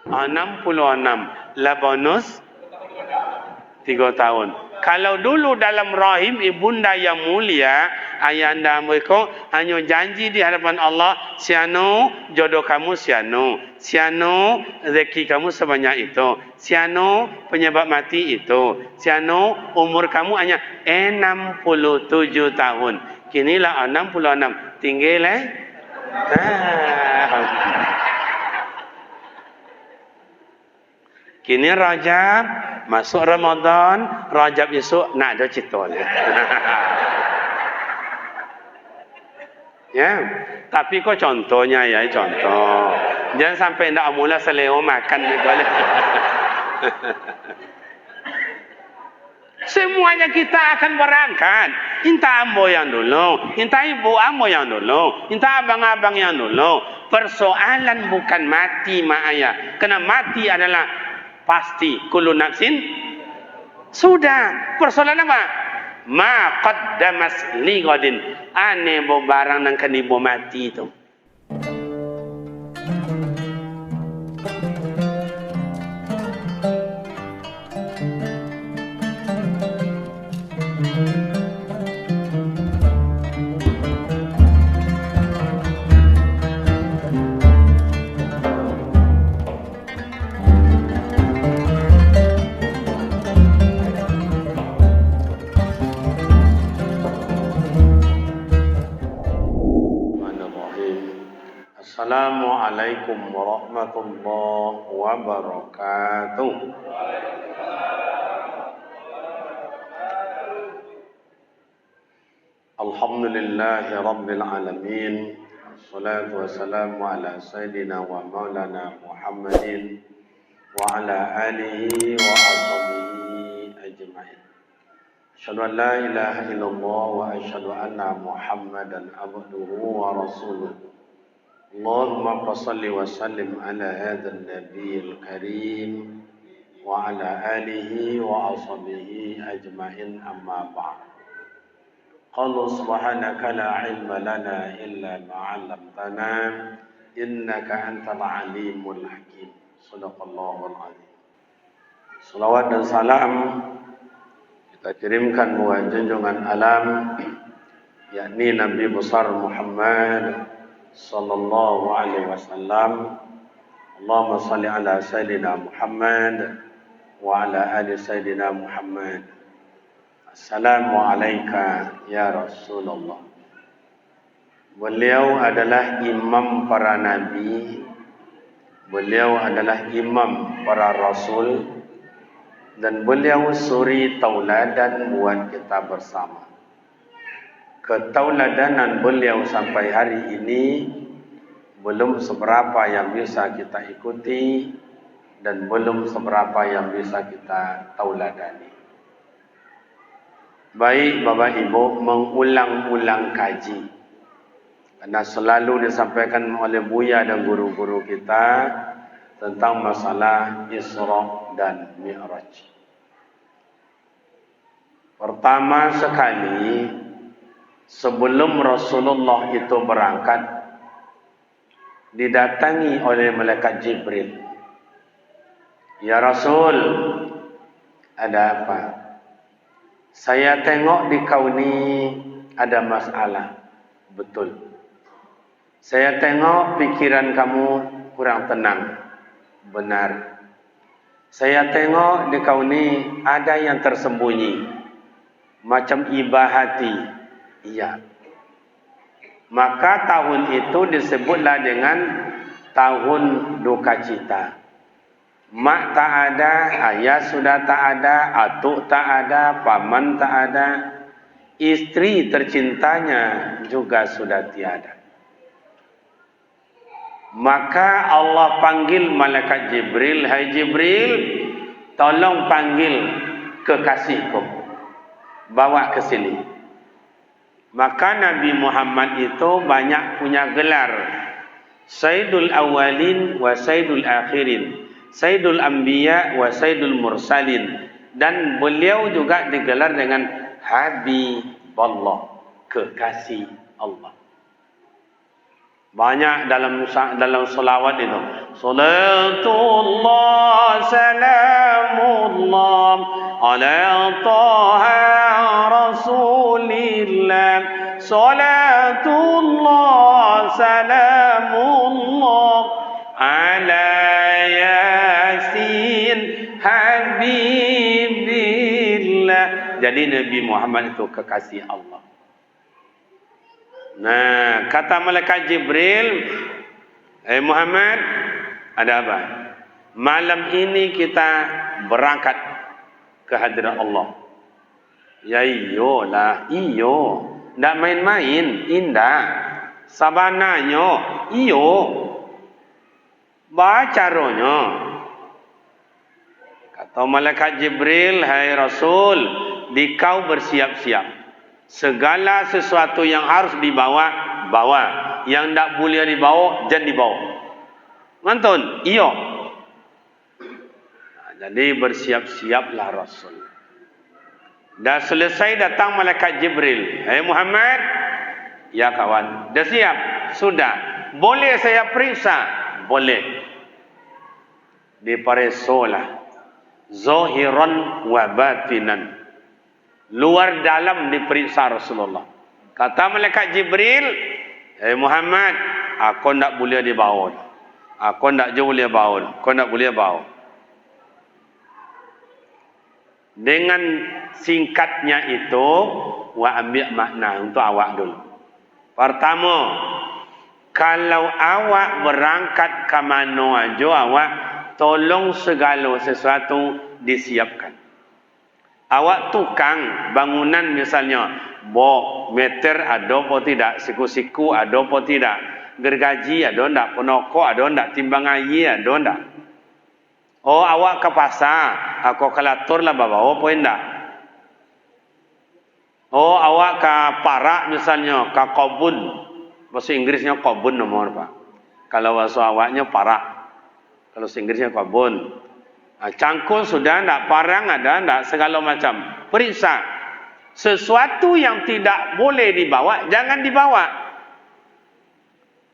66 lah bonus 3 tahun. Kalau dulu dalam rahim ibunda yang mulia, ayahanda mereka hanya janji di hadapan Allah, siano jodoh kamu siano rezeki kamu sebanyak itu, siano penyebab mati itu, siano umur kamu hanya 67 tahun. Kinilah 66 tinggal kini Rajab masuk Ramadan, Rajab esok nak ada cerita dia. Ya, tapi kok contohnya ya, contoh. Jangan sampai ndak mula seleo makan gitu. Semuanya kita akan berangkat. Entah ambo yang dulu, entah ibu ambo yang dulu, entah abang-abang yang dulu. Persoalan bukan mati mak ayah. Karena mati adalah pasti. Kullu nafsin sudah. Persoalan apa? Ma qaddamas li ghadin. Ane bo barang nang kani bo mati itu. Assalamualaikum warahmatullahi wabarakatuh. Alhamdulillahi rabbil alamin. Assalatu wassalamu ala sayyidina wa maulana Muhammadin wa ala alihi wa ashabihi ajma'in. Asyhadu an la ilaha illallah wa asyhadu anna Muhammadan abduhu wa rasuluh. Allahumma salli wa sallim ala hadzal nabiyil karim wa ala alihi wa ashabihi ajma'in, amma ba'd. Qala subhanaka la ilma lana illa ma 'allamtana innaka antal alimul hakim. Shadaqallahul azim. Salawat dan salam kita kirimkan buat junjungan alam, yakni Nabi besar Muhammad sallallahu alaihi wasallam. Allahumma salli ala sayyidina Muhammad wa ala ali sayyidina Muhammad. Assalamu alayka ya Rasulullah. Beliau adalah imam para nabi, beliau adalah imam para rasul, dan beliau suri tauladan buat kita bersama. Ketauladanan beliau sampai hari ini belum seberapa yang bisa kita ikuti dan belum seberapa yang bisa kita tauladani. Baik Bapak Ibu mengulang-ulang kaji, karena selalu disampaikan oleh Buya dan guru-guru kita tentang masalah Isra dan Mi'raj. Pertama sekali, sebelum Rasulullah itu berangkat, didatangi oleh malaikat Jibril. Ya Rasul, ada apa? Saya tengok di kau ni ada masalah. Betul. Saya tengok pikiran kamu kurang tenang. Benar. Saya tengok di kau ni ada yang tersembunyi, macam ibah hati. Iya. Maka tahun itu disebutlah dengan tahun duka cita. Mak tak ada, ayah sudah tak ada, atuk tak ada, paman tak ada, istri tercintanya juga sudah tiada. Maka Allah panggil malaikat Jibril, hai Jibril, tolong panggil kekasihku, bawa ke sini. Maka Nabi Muhammad itu banyak punya gelar, Sayyidul Awwalin wa Sayyidul Akhirin, Sayyidul Anbiya wa Sayyidul Mursalin, dan beliau juga digelar dengan Habibullah, kekasih Allah. Banyak dalam selawat itu. Salatullah salamullah ala taha rasulillah. Salatullah salamullah ala yasin habibillah. Jadi Nabi Muhammad itu kekasih Allah. Nah, kata malaikat Jibril, Muhammad, ada apa? Malam ini kita berangkat ke hadirat Allah. Ya iyalah, iyo. Ndak main-main, indah. Sabananya, iyo. Bacaronya. Kata malaikat Jibril, hai Rasul, dikau bersiap-siap. Segala sesuatu yang harus dibawa, bawa. Yang tak boleh dibawa, jangan dibawa. Nonton? Iyo. Nah, jadi bersiap-siaplah Rasul. Dah selesai datang malaikat Jibril. Hai Muhammad. Ya kawan. Dah siap? Sudah. Boleh saya periksa? Boleh. Diperiksalah. Zahiran wa batinan. Luar dalam diperiksa Rasulullah. Kata malaikat Jibril, Muhammad, aku tak boleh dibawa. Aku tak boleh bawa. Aku tak boleh bawa. Dengan singkatnya itu, wa ambil makna untuk awak dulu. Pertama, kalau awak berangkat ke mana aja, awak tolong segala sesuatu disiapkan. Awak tukang bangunan misalnya, meter ada apa tidak, siku-siku ada apa tidak, gergaji ada tidak, penokok ada tidak, timbang air ada tidak. Oh, awak ke pasar, aku kalatur lah bawa apa tidak. Oh, awak ke parak misalnya, ke kebun, bahasa Inggrisnya kebun nomor apa. Kalau bahasa awaknya parak, kalau bahasa Inggrisnya kebun. Cangkul sudah tidak, parang ada tidak, segala macam. Periksa. Sesuatu yang tidak boleh dibawa, jangan dibawa.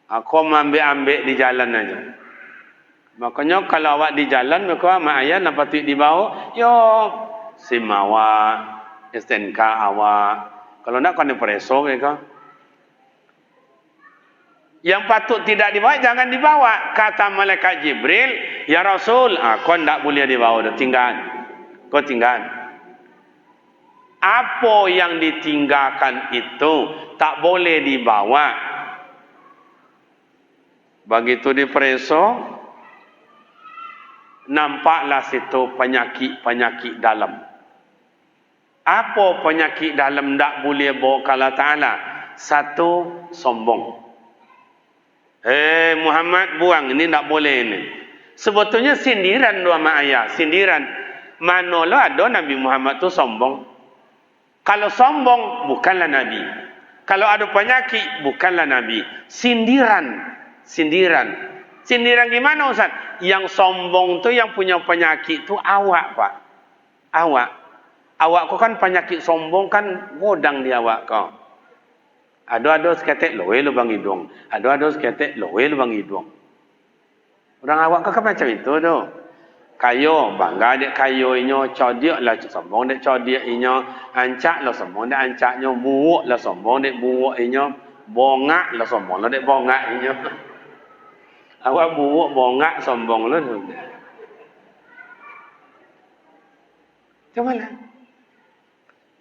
Aku ambil-ambil di jalan aja. Makanya kalau awak di jalan, maka mak ayah nak patut dibawa, yo SIM awak, STNK awak. Kalau nak kena preso mereka. Yang patut tidak dibawa, jangan dibawa. Kata malaikat Jibril, ya Rasul, kau tidak boleh dibawa, dah tinggal. Kau tinggal. Apa yang ditinggalkan itu tak boleh dibawa. Begitu diperiksa, nampaklah situ penyakit dalam. Apa penyakit dalam tak boleh bawa kala Ta'ala? Satu, sombong. Muhammad, buang ini tak boleh ini. Sebetulnya sindiran dua mak ayah, sindiran. Manalah ada Nabi Muhammad tu sombong. Kalau sombong bukanlah Nabi. Kalau ada penyakit bukanlah Nabi. Sindiran. Sindiran gimana Ustaz? Yang sombong tu, yang punya penyakit tu awak, Pak. Awak kau kan penyakit sombong kan godang di awak kau. Ada seketek loe lubang hidung. Ada seketek loe lubang hidung. Orang awak kan macam itu tu. Kayo bangga dek kayo inyo, codiak lah sombong dek codiak inyo, ancak lah sombong dek ancaknya, buuk lah sombong dek buuk inyo, bongak lah sombong lah dek bongak inyo. Awak buuk bongak sombong lah tu. Macam mana?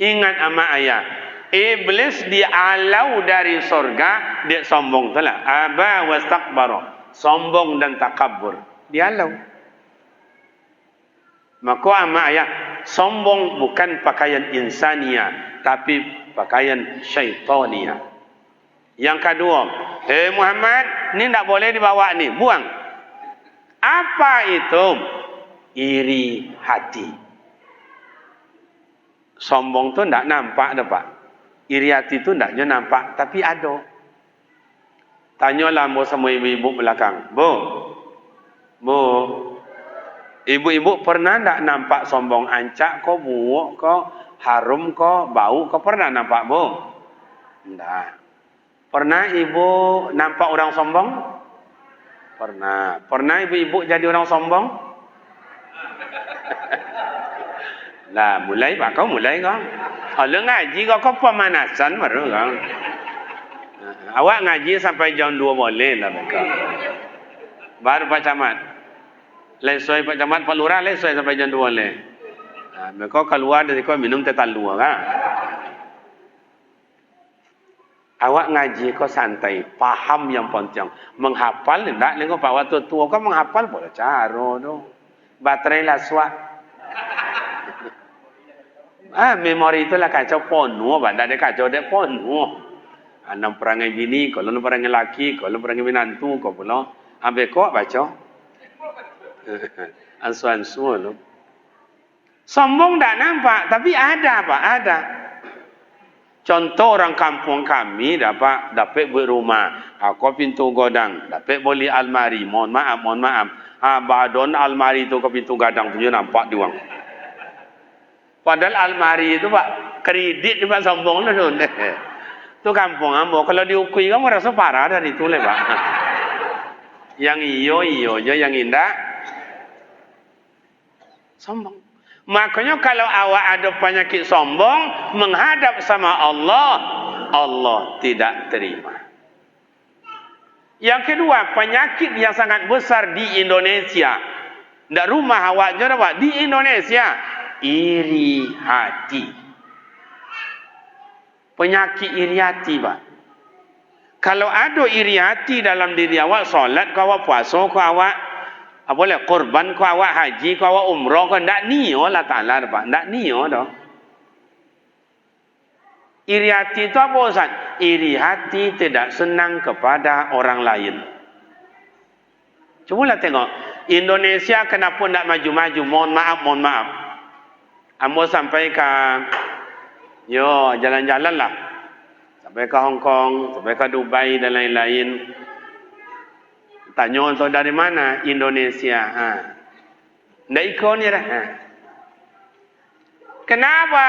Ingat ama ayah. Iblis dialau dari sorga, dia sombong tu lah. Aba wastakbara. Sombong dan takabur. Dialau. Maka ama ayah, sombong bukan pakaian insania, tapi pakaian syaitania. Yang kedua, Muhammad, ni tak boleh dibawa ni, buang. Apa itu? Iri hati. Sombong tu tak nampak dah, Pak. Iri hati tu taknya nampak, tapi ada. Tanyalah sama ibu-ibu belakang. Bu, ibu-ibu pernah tak nampak sombong ancak kau, buuk kau, harum kau, bau kau pernah nampak, Bu? Tak. Pernah ibu nampak orang sombong? Pernah. Pernah ibu-ibu jadi orang sombong? Lah, mulai pak kau mulai kau. Kalau ngaji kau pemanasan baru kau. Awak ngaji sampai jam 2 boleh lah mereka. Baru Pak Camat. Lesoi Pak Camat, Pak Lurah lesoi sampai jam 2 boleh. Mereka keluar dari kau minum teh talu kan. Awak ngaji kau santai, paham yang penting. Menghafal tidak, lengkau pak waktu tua kau menghafal boleh caro tu. Baterai lah suat. Memori itulah kacau penuh, tak ada kacau dia penuh. Enam perangai bini, kalau enam perangai laki, kalau perangai menantu, kau pula. Ambil kau baca. Ansu-ansu tu. Sombong tak nampak, tapi ada pak, ada. Contoh orang kampung kami dapat buat rumah, kau pintu godang, dapat beli almari. Mohon maaf. Badon almari tu kau pintu godang tu nampak di wang. Padahal almari itu pak kredit pak sombong tu. Tu kampung ambo kalau diukui kamu rasa parah dari itu le pak. Yang iyo je, yang indah sombong. Makanya kalau awak ada penyakit sombong menghadap sama Allah, Allah tidak terima. Yang kedua, penyakit yang sangat besar di Indonesia. Ndak rumah awak je pak, di Indonesia, iri hati. Penyakit iri hati pak. Kalau ada iri hati dalam diri awak, solat kau awak, puasa kau awak, boleh korban kau awak, haji kau awak, umrah kau, ndak niyo lah Ta'ala pak, ndak niyo dah. Iri hati itu apa Ustaz? Iri hati tidak senang kepada orang lain. Cubalah tengok, Indonesia kenapa ndak maju-maju? Mohon maaf. Ambo sampai ke jalan-jalan lah. Sampai ke Hong Kong, sampai ke Dubai dan lain-lain. Tanya tu dari mana? Indonesia. Ndak ikut ni dah. Kenapa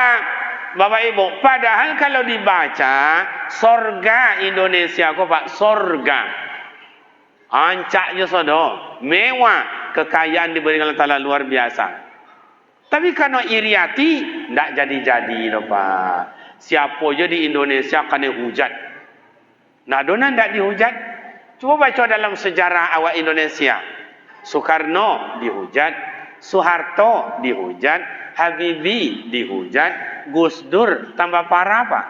Bapak Ibu? Padahal kalau dibaca sorga Indonesia kau pak, sorga. Ancaknya sodo, mewah, kekayaan diberikan Allah Ta'ala luar biasa. Tapi karena iri hati, ndak jadi-jadi loh pak. Siapa je di Indonesia kena hujat. Nah, dona ndak dihujat. Cuba baca dalam sejarah awak Indonesia. Soekarno dihujat, Soeharto dihujat, Habibie dihujat, Gus Dur tambah parah pak.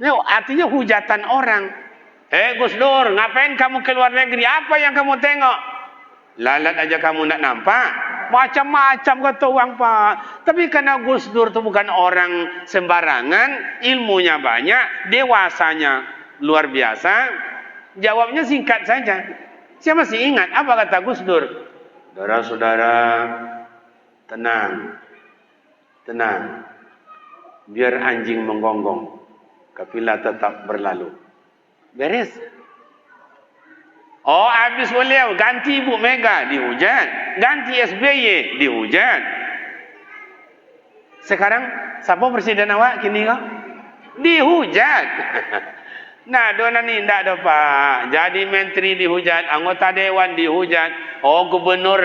Ini artinya hujatan orang. Gus Dur, ngapain kamu ke luar negeri? Apa yang kamu tengok? Lalat aja kamu nak nampak. Macam-macam kata orang pak. Tapi karena Gus Dur itu bukan orang sembarangan, ilmunya banyak, dewasanya luar biasa, jawabnya singkat saja. Saya masih ingat apa kata Gus Dur. Saudara-saudara, tenang. Biar anjing menggonggong, kafilah tetap berlalu. Beres. Oh, habis beliau ganti Ibu Mega dihujat, ganti SBY dihujat. Sekarang siapa presiden awak kini kau? Dihujat. Nah, dona ni ndak ada pak. Jadi menteri dihujat, anggota dewan dihujat, gubernur,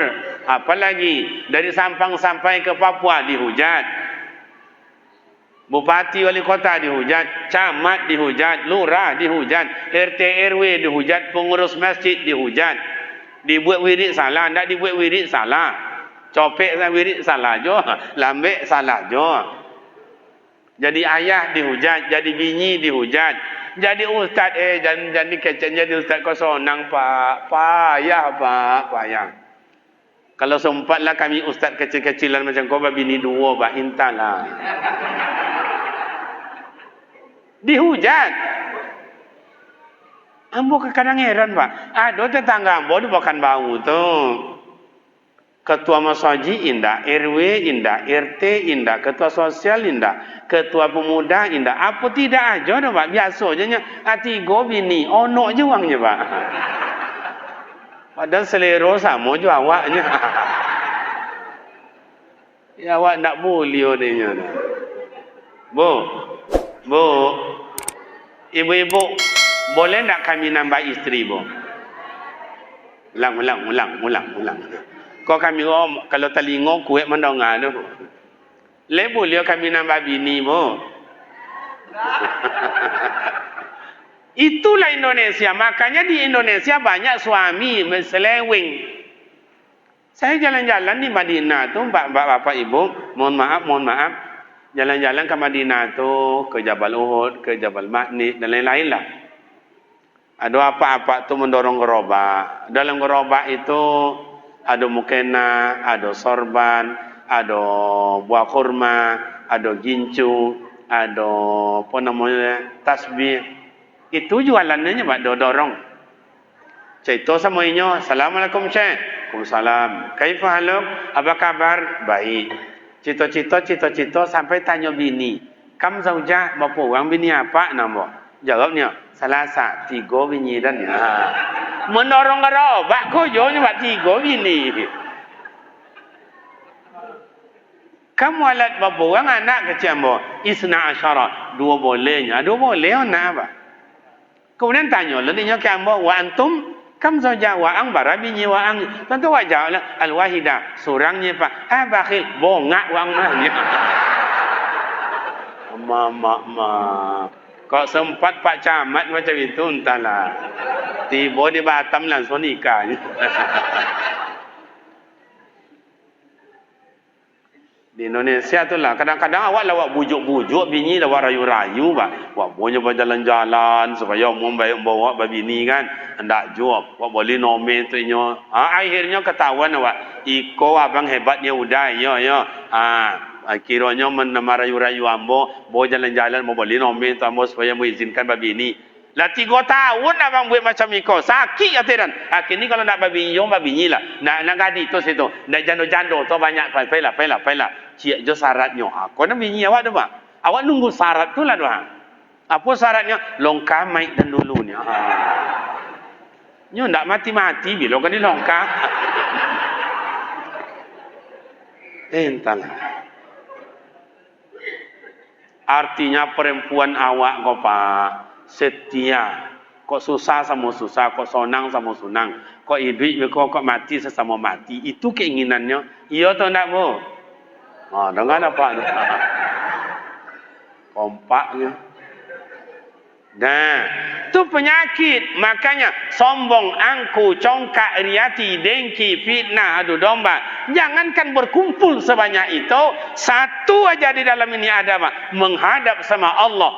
apalagi dari Sampang sampai ke Papua dihujat. Bupati wali kota dihujat, camat dihujat, lurah dihujat, RT RW dihujat, pengurus masjid dihujat. Dibuat wirid salah, ndak dibuat wirid salah. Copek dan wirid salah jo, lambek salah jo. Jadi ayah dihujat, jadi bini dihujat. Jadi ustaz jadi kecek jadi ustaz kau sonang pak. Payah pak, payah. Kalau sempatlah kami ustaz kecil-kecilan macam kau bini dua pak, intalah. Dihujat. Ambo kadang heran pak. Ada tetangga ambo di Pekan Bau tu. Ketua Masaji indah, RW indah, RT indah, ketua sosial indah, ketua pemuda indah. Apa tidak aja dah pak. Biasa aja tiga bini, ono je wangnya pak. Padahal selera sama je awaknya. Ya awak nak boleh odenya dah. Bu, Ibu-ibu, boleh tak kami nambah isteri, Bu? Ulang. Kau kami kalau telingo kuat mendengar tu. Boleh kami nambah bini, Bu? Itulah Indonesia. Makanya di Indonesia banyak suami seleweng. Saya jalan-jalan di Madinah tu, bapak ibu, mohon maaf. Jalan-jalan ke Madinah tu, ke Jabal Uhud, ke Jabal Mahni dan lain-lain lah. Ada apa-apa tu mendorong gerobak. Dalam gerobak itu ada mukena, ada sorban, ada buah kurma, ada gincu, ada apa namanya tasbih. Itu jualannya Pak dorong. Cerita sama inyo, Assalamualaikum Syekh. Waalaikumsalam. Kaifa haluk? Apa kabar? Baik. Cita-cita sampai tanya bini. Kam zaujah, bapa orang bini apa nama? Jawabnya, salasa, 3 bini dan ya. Mendorong gerobak kok jonya buat 3 bini. Kamu alat bapa orang anak kecil mo, isna asyara, 2 bolehnya. 2 boleh anak apa? Kemudian tanya, leninya kamu wa antum kam zaujah wa ang bara bini wa ang. Tentu wajahlah al-wahida, surangnya Pak. Bakhil, bongak wang mahnya. Mama. Kok sempat Pak Camat macam itu entahlah. Tiba di Batam langsung nikah. Di Indonesia tu lah kadang-kadang awak lawak bujuk-bujuk bini lawak rayu-rayu bah. Wak punya berjalan-jalan supaya membayar bawa bini kan. Hendak jawab. Wak boleh nomen tu inyo. Akhirnya ketahuan awak. Iko abang hebatnya udah ya. Kiranya menamarayu-rayu ambo, bawa jalan-jalan mau boleh nomen tu ambo supaya mengizinkan bini. Lah 3 tahun abang buat macam iko. Sakit hati dan. Akhirnya kalau nak babinyi lah. Nak gadi tu situ. Nak jando-jando tu banyak. Pailah. Cik je syaratnya. Kau nak bini awak tu Pak. Awak nunggu syarat tu lah doang. Apa syaratnya? Longkah maik dan dulu ni. Nyo ndak mati-mati bila kan di longkah. Entahlah. Artinya perempuan awak kau Pak setia. Kok susah sama susah, kok senang sama senang. Kok hidup kok mati sesama mati. Itu keinginannya. Iya atau enggak, Bu? Dengan apa? Kompaknya. Nah, itu penyakit. Makanya sombong, angku, congkak, riati, dengki, fitnah, adu domba. Jangankan berkumpul sebanyak itu, satu aja di dalam ini ada menghadap sama Allah.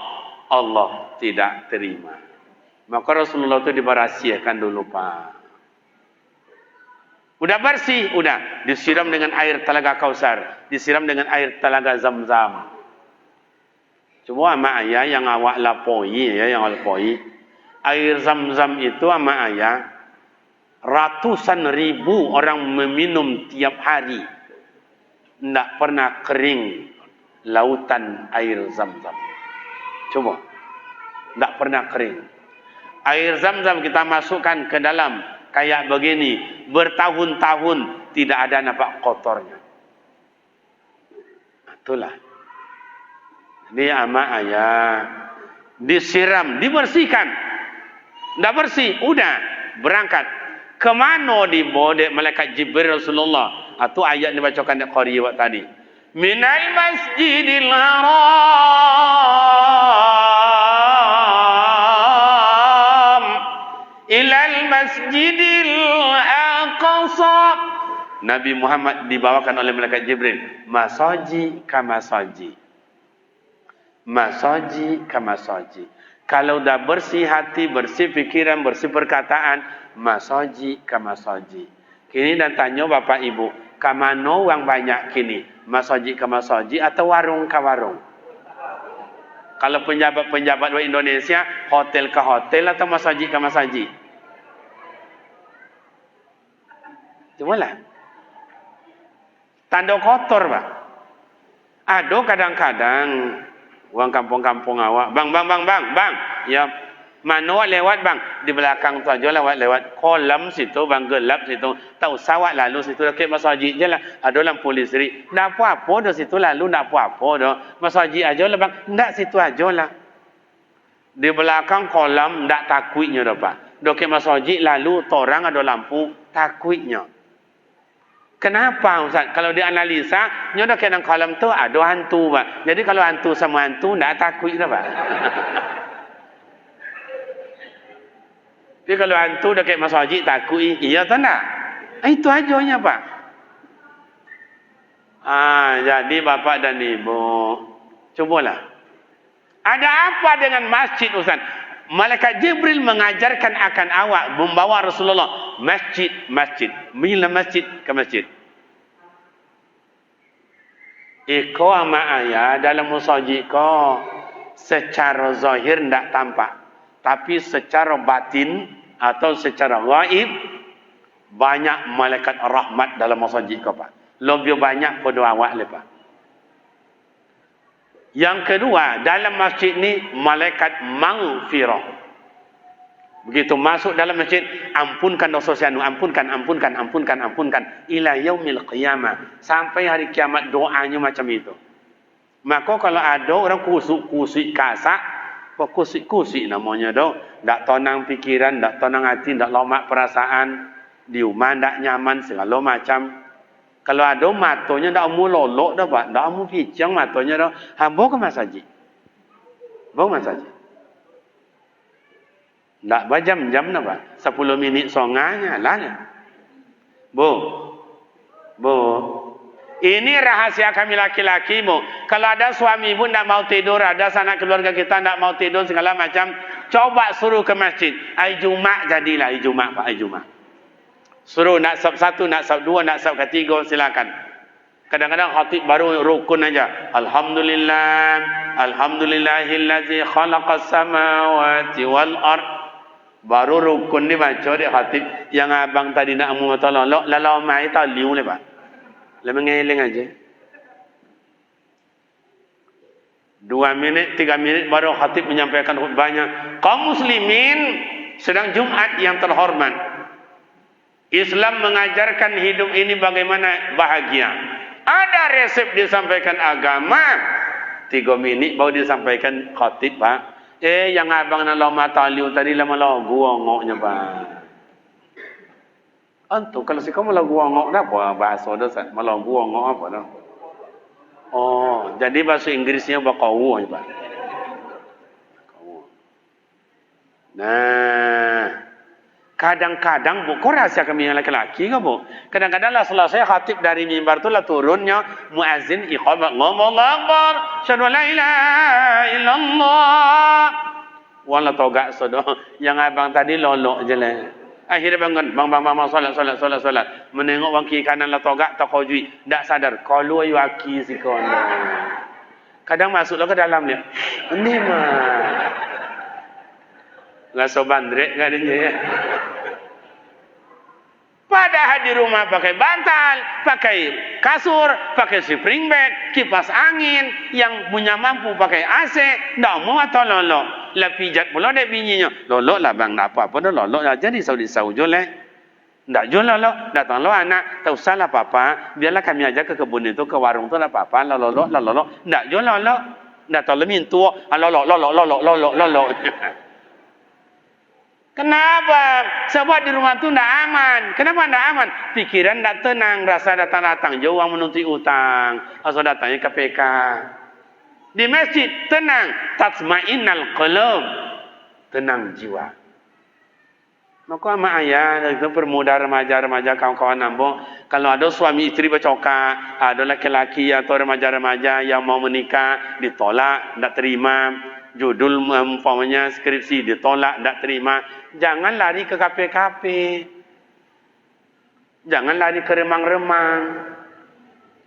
Allah tidak terima. Maka Rasulullah itu diberahasiakan dulu Pak. Udah bersih, udah disiram dengan air telaga Kausar, disiram dengan air telaga Zam-Zam. Cuma ama ayah yang awak lapoi air Zam-Zam itu ama ayah ratusan ribu orang meminum tiap hari. Tidak pernah kering lautan air Zam-Zam. Coba, tidak pernah kering. Air Zam-Zam kita masukkan ke dalam kayak begini, bertahun-tahun tidak ada nampak kotornya. Itulah. Ini ama ayah disiram, dibersihkan. Tidak bersih, udah berangkat. Kemana dibawa malaikat Jibril Rasulullah? Itu ayat dibacakan di Qari tadi. Minal masjidil haram ilal masjidil aqsa. Nabi Muhammad dibawakan oleh malaikat Jibril. Masaji kamasaji. Masaji kamasaji. Kalau dah bersih hati, bersih pikiran, bersih perkataan, masaji kamasaji. Kini dan tanya Bapak Ibu, kamano uang banyak kini? Masaji kamasaji atau warung ke warung? Kalau penjabat-penjabat di Indonesia, hotel ke hotel atau masaji ke masaji? Cumalah. Tanda kotor, Pak. Ada kadang-kadang uang kampung-kampung awak, bang. Ya, mana lewat bang? Di belakang tu aja lewat kolam situ, bang gelap situ. Tak usah awak lalu situ, dekat masjid je lah. Ada lampu listrik. Tak apa-apa dah situ lalu, tak apa-apa dah. Masjid aja lah bang. Tak situ aja lah. Di belakang kolam ndak takutnya dapat. Doke masjid lalu torang ada lampu takutnya. Kenapa Ustaz? Kalau dianalisa, nyoda kena kolam tu ada hantu Pak. Jadi kalau hantu sama hantu ndak takut dah Pak. Tapi kalau hantu dekat masjid takut, iya tak nak? Itu aja Pak. Jadi Bapak dan Ibu, cubalah. Ada apa dengan masjid Ustaz? Malaikat Jibril mengajarkan akan awak membawa Rasulullah masjid. Bila masjid ke masjid. Iko ama ayah dalam masjid ko secara zahir tidak tampak. Tapi secara batin atau secara gaib banyak malaikat rahmat dalam masjid ko Pak. Lebih banyak pada awak lepas. Yang kedua, dalam masjid ni malaikat maghfirah. Begitu masuk dalam masjid, ampunkan dosa sianu, ampunkan ila yaumil qiyamah. Sampai hari kiamat doanya macam itu. Maka kalau ada orang kusik kasak, kusik namanya dah. Tak tenang pikiran, tak tenang hati, tak lomak perasaan, di rumah tak nyaman segala macam. Kalau ada matanya tak mau lolok dah Pak, tak mau picang matanya dah. Bawa ke masjid. Bawa masjid. Tak berjam-jam dah Pak. 10 minit songanya lah. Bu. Ini rahasia kami laki-laki bu. Kalau ada suami pun tak mau tidur, ada sanak keluarga kita tak mau tidur segala macam, coba suruh ke masjid. Hari Jumat jadilah hari Jumat Pak, hari Jumat. Suruh nak sab 1, nak sab 2, nak sab 3, silakan. Kadang-kadang khatib baru rukun aja. Alhamdulillahillazi khalaqas samawati wal ard. Baru rukun ni baca dia khatib. Yang abang tadi nak mu tolong lalau mai tau liu le Pak. Le mengeling aja. 2 minit, 3 minit baru khatib menyampaikan khutbahnya. Kaum muslimin sedang Jumat yang terhormat. Islam mengajarkan hidup ini bagaimana bahagia. Ada resep disampaikan agama. 3 minit baru disampaikan khatib Pak. Yang abang nak lama taliu tadi lama lagu ngoknya Pak. Antu kalau si kamu lagu ngok dah apa bahasa dah Ustaz? Lagu ngok apa dah? Oh, jadi bahasa Inggrisnya bakau Pak. Nah, kadang-kadang bu, kau rahasia kami yang laki-laki ke bu? Kadang-kadang lah selesai khatib dari mimbar tu lah turunnya muazzin iqamah ngomong Akbar, syahadu la ilaha illallah. Wala togak sodo, yang abang tadi lolok je lah. Akhirnya bangun, bang solat. Menengok bang kiri kanan lah togak tak kau jui, tak sadar. Kalau ayu aki si kau. Kadang masuklah ke dalam dia. Ini mah. Ngaso bandrek kan dia. Padahal di rumah pakai bantal, pakai kasur, pakai spring bed, kipas angin, yang punya mampu pakai AC, tak mau atau lolok. Lah pijat pula dia bininya. Lolok lah bang, tak apa-apa dah lolok lah. Jadi saudi-saudi je lah. Tak jual lolok, datang lo anak, tak usah lah papa, biarlah kami aja ke kebun itu, ke warung tu lah papa, lah lolok. Tak jual lolok, datang lemin tua, lolok. Kenapa? Sebab di rumah tu tidak aman. Kenapa tidak aman? Pikiran tidak tenang, rasa datang-datang jauh orang menuntut utang, atau datangnya KPK. Di masjid tenang, tatma'innal qulub, tenang jiwa. Maka mak ayah itu permuda remaja kawan-kawan nambung, kalau ada suami istri bercokak, ada laki-laki atau remaja-remaja yang mau menikah ditolak, tidak terima. Judul umpamanya skripsi ditolak, tak terima. Jangan lari ke KP-KP. Jangan lari ke remang-remang.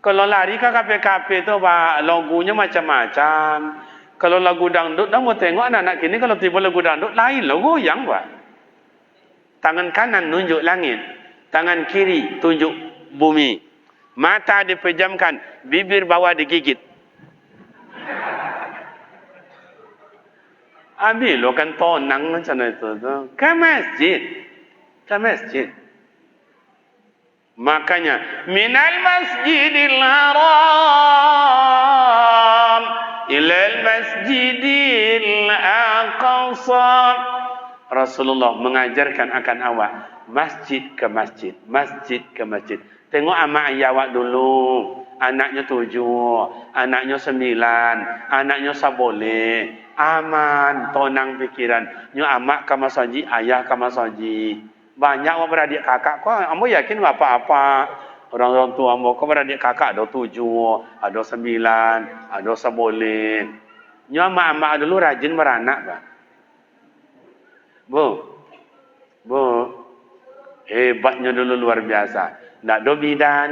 Kalau lari ke KP-KP itu Pak, lagunya macam-macam. Kalau lagu dangdut, dah mau tengok anak-anak kini kalau tiba lagu dangdut, lain lah goyang Pak. Tangan kanan nunjuk langit. Tangan kiri tunjuk bumi. Mata dipejamkan, bibir bawah digigit. Abi lo kan tonang macam itu tu. Ke masjid. Makanya minal masjidil haram ilal masjidil Aqsa. Rasulullah mengajarkan akan awak masjid ke masjid, masjid ke masjid. Tengok amak ayah awak dulu. Anaknya 7, anaknya 9, anaknya saboleh. Aman, tonang pikiran. Nyo amak ke masjid, ayah ke masjid. Banyak orang beradik kakak kau, ambo yakin apa-apa. Orang-orang tua ambo kau beradik kakak ada 7, ada 9, ada saboleh. Nyo amak-amak dulu rajin beranak, Pak. Bu, hebatnya dulu luar biasa. Tak ada bidan,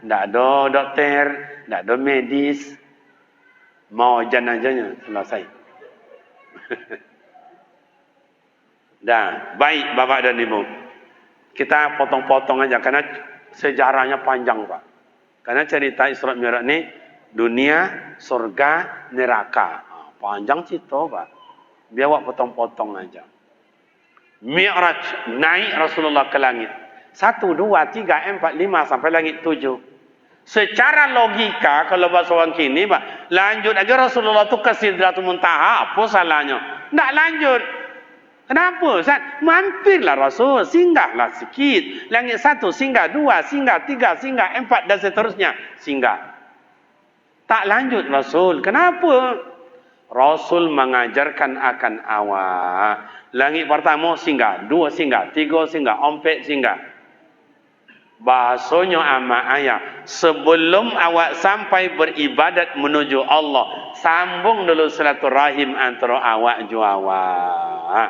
tak ada dokter, tak ada medis. Mau jenazahnya selesai. Dah, baik Bapak dan Ibu. Kita potong-potong aja karena sejarahnya panjang, Pak. Karena cerita Isra Mi'raj ni dunia, surga, neraka. Panjang cerita, Pak. Biar awak potong-potong aja. Mi'raj, naik Rasulullah ke langit. 1, 2, 3, 4, 5 sampai langit 7. Secara logika kalau bahasa orang kini, Pak, lanjut aja Rasulullah tu ke Sidratul Muntaha, apa salahnya? Tak lanjut. Kenapa? Ustaz? Mampirlah Rasul, singgahlah sikit. Langit 1 singgah, 2 singgah, 3 singgah, 4 dan seterusnya singgah. Tak lanjut Rasul. Kenapa? Rasul mengajarkan akan awak. Langit pertama singgah, 2 singgah, 3 singgah, 4 singgah. Bahasanya amat ayah. Sebelum awak sampai beribadat menuju Allah, sambung dulu silaturahim antara awak dan awak.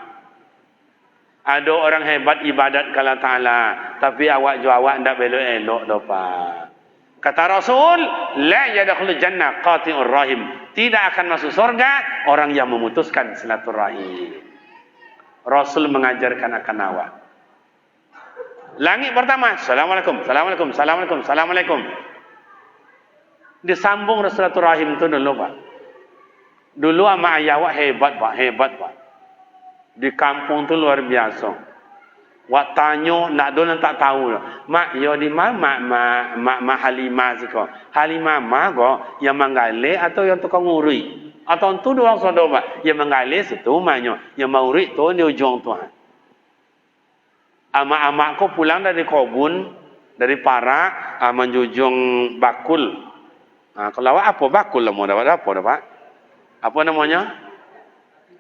Ada orang hebat ibadat kepada Ta'ala, tapi awak ju awak tidak belok-elok Pak. Kata Rasul, la yadkhulul jannah qati'ur rahim. Tidak akan masuk surga orang yang memutuskan silaturahim. Rasul mengajarkan akan awak. Langit pertama, Assalamualaikum, Assalamualaikum, Assalamualaikum, Assalamualaikum. Disambung silaturahim itu dulu, Pak. Dulu sama ayah awak hebat, Pak, hebat, Pak. Di kampung tu luar biasa. Wak tanya, nak dulu tak tahu. Mak, yo di mana mak Halimah sih kau? Halimah mak kau yang menggali atau yang tukang nguri? Atau tu dua saudara, Pak, yang menggali situ maknya, yang nguri tu di ujung Tuhan. Amak-amakku pulang dari kebun, dari Parak, menjunjung bakul. Kalau awak apa bakul lah mau dapat apa, Pak? Apa namanya?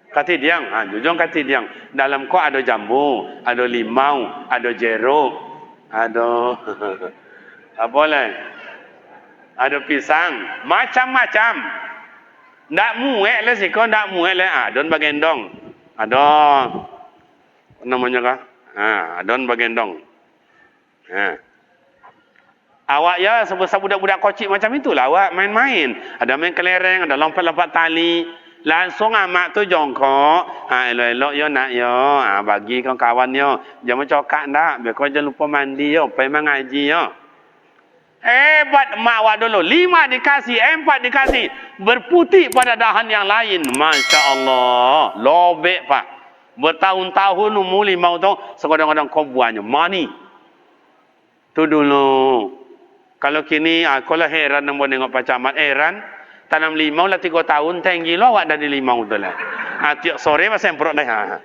Katidiang, jujung katidiang. Dalam kau ada jambu, ada limau, ada jeruk, ada apa lagi? Ada pisang, macam-macam. Ndak muek lah sih, kau ndak muek lah. Adon bagendong, ada apa namanya kah? Adon bagendong. Awak ya sebab budak-budak kocik macam itulah awak main-main. Ada main kelereng, ada lompat-lompat tali. Langsung amak tu jongkok, elok-elok yo nak yo, bagi kau kawan yo, jangan cokak ndak, biar kau jangan lupa mandi yo, pergi mengaji yo. Hebat mak awak dulu, 5 dikasih, 4 dikasih, berputih pada dahan yang lain, Masya Allah, lobek Pak. Bertahun-tahun umur 5 tahun, sekadang-kadang kau buahnya, money. Tu dulu. Kalau kini, aku lah heran nombor nengok Pak Camat, heran. Tanam limau lah 3 tahun, tinggi lo awak dari limau tu lah. Tiap sore masih semprot dah.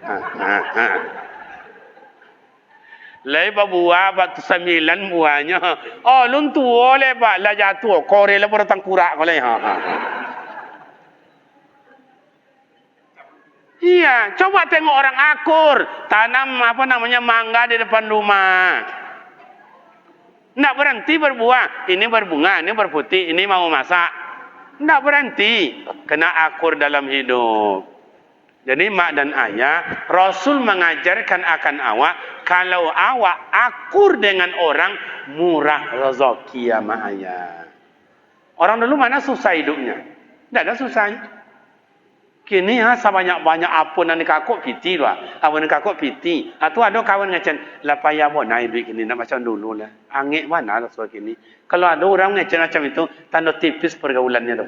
Lepas buah, batu 9 buahnya. Oh, lun tua le Pak, lah jatuh. Kore lah bertang kurak kau le. Iya, coba tengok orang akur. Tanam apa namanya mangga di depan rumah. Nak berhenti berbuah. Ini berbunga, ini berputih, ini mau masak. Tak berhenti, kena akur dalam hidup. Jadi mak dan ayah, Rasul mengajarkan akan awak, kalau awak akur dengan orang, murah rezeki ya mak ayah. Orang dulu mana susah hidupnya? Tak ada susahnya. Kini sebanyak-banyak apa nanti kakuk piti lah. Apa nanti kakuk piti. Atau ada kawan ngecen, lah payah buat naik duit kini, nak macam dulu lah. Angin mana lah soal kini. Kalau ada orang ngecen macam itu, tanda tipis pergaulannya tu.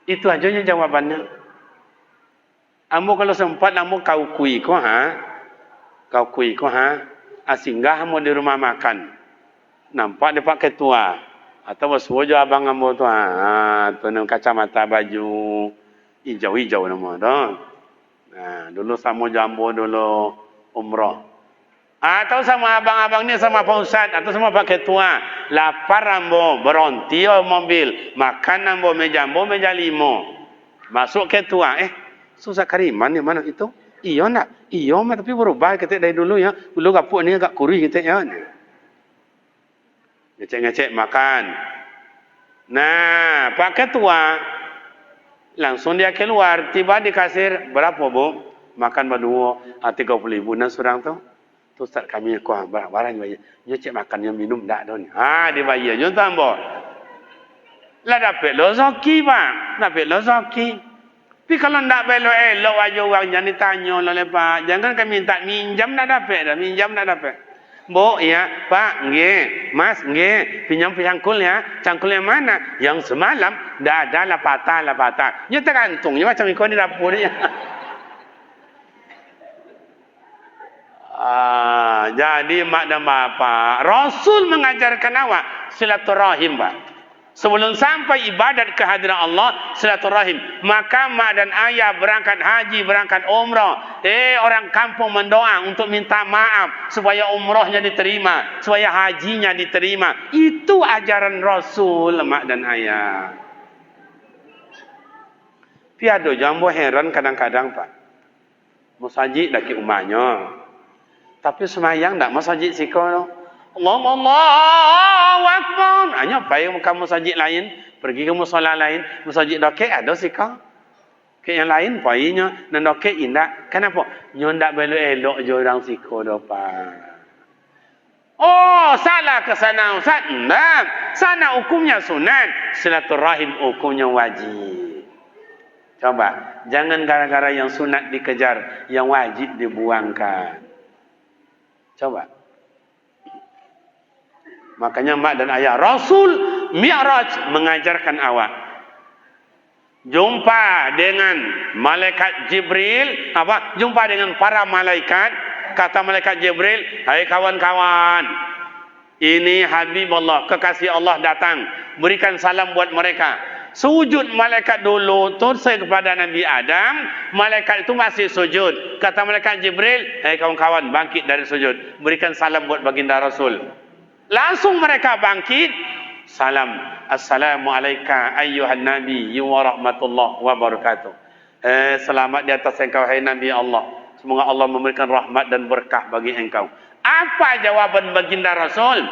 Itu aja jawabannya. Ambo kalau sempat, ambo kau kui ko Kau kui ko Singgah ambo di rumah makan. Nampak dia pakai tua. Atau bos abang ambo tu tu kacamata baju. Hijau-hijau nama tu. Dulu sama jambu dulu umrah. Atau sama abang-abang ni sama Pak Ustaz atau sama Pak Ketua. Lapar ambo berhenti mobil. Makan ambo meja 5. Masuk Ketua. Susah Kariman ni mana itu? Iyo nak? Iyo mah tapi berubah kita dari dulu ya. Dulu kapuk ni agak kurih kita ya. Ngecek-ngecek makan. Nah, Pak Ketua langsung dia keluar, tiba di kasir, berapa bu? Makan berdua, 30.000 dan surang tu. Tu Ustaz kami kuah barang bayar. Nyo cek makan yang minum dak don. Dibayar nyo tambah. Lah dapat rezeki Pak, dapat rezeki. Tapi kalau ndak belo elok aja orang jangan ditanya oleh Pak. Jangan kami minta minjam dak dapat dah, minjam dak dapat. Bu ya, Pak, nggih, Mas nggih, pinjam cangkul ya. Cangkul yang mana? Yang semalam dah ada lah patah. Nya tergantungnya macam ikon di dapur dia. Jadi mak dan bapak, Rasul mengajarkan awak silaturahim, Pak. Sebelum sampai ibadat kehadiran Allah, silaturahim. Maka mak dan ayah berangkat haji, berangkat umrah. Orang kampung mendoa untuk minta maaf supaya umrahnya diterima, supaya hajinya diterima. Itu ajaran Rasul, mak dan ayah. Piado jambo heran kadang-kadang Pak. Musajid daki umahnya. Tapi semayang tak masajid siko. Allahu Akbar. Hanya pergi ke masjid lain, pergi ke musola lain, masjid dokek ada sika. Ke yang lain perginya dan dokek indak. Kenapa? Nyo ndak elok je orang siko dopa. Oh, salah ke sana Ustaz? Enggak. Sana hukumnya sunat, silaturahim hukumnya wajib. Coba, jangan gara-gara yang sunat dikejar, yang wajib dibuangkan. Coba. Makanya mak dan ayah Rasul Mi'raj mengajarkan awak. Jumpa dengan malaikat Jibril, jumpa dengan para malaikat, kata malaikat Jibril, "Hai kawan-kawan, ini Habibullah, kekasih Allah datang, berikan salam buat mereka." Sujud malaikat dulu turun kepada Nabi Adam, malaikat itu masih sujud. Kata malaikat Jibril, "Hai kawan-kawan, bangkit dari sujud, berikan salam buat baginda Rasul." Langsung mereka bangkit. Salam. Assalamualaikum ayyuhan nabi wa rahmatullah wa barakatuh. Selamat di atas engkau hai Nabi Allah. Semoga Allah memberikan rahmat dan berkah bagi engkau. Apa jawaban baginda Rasul?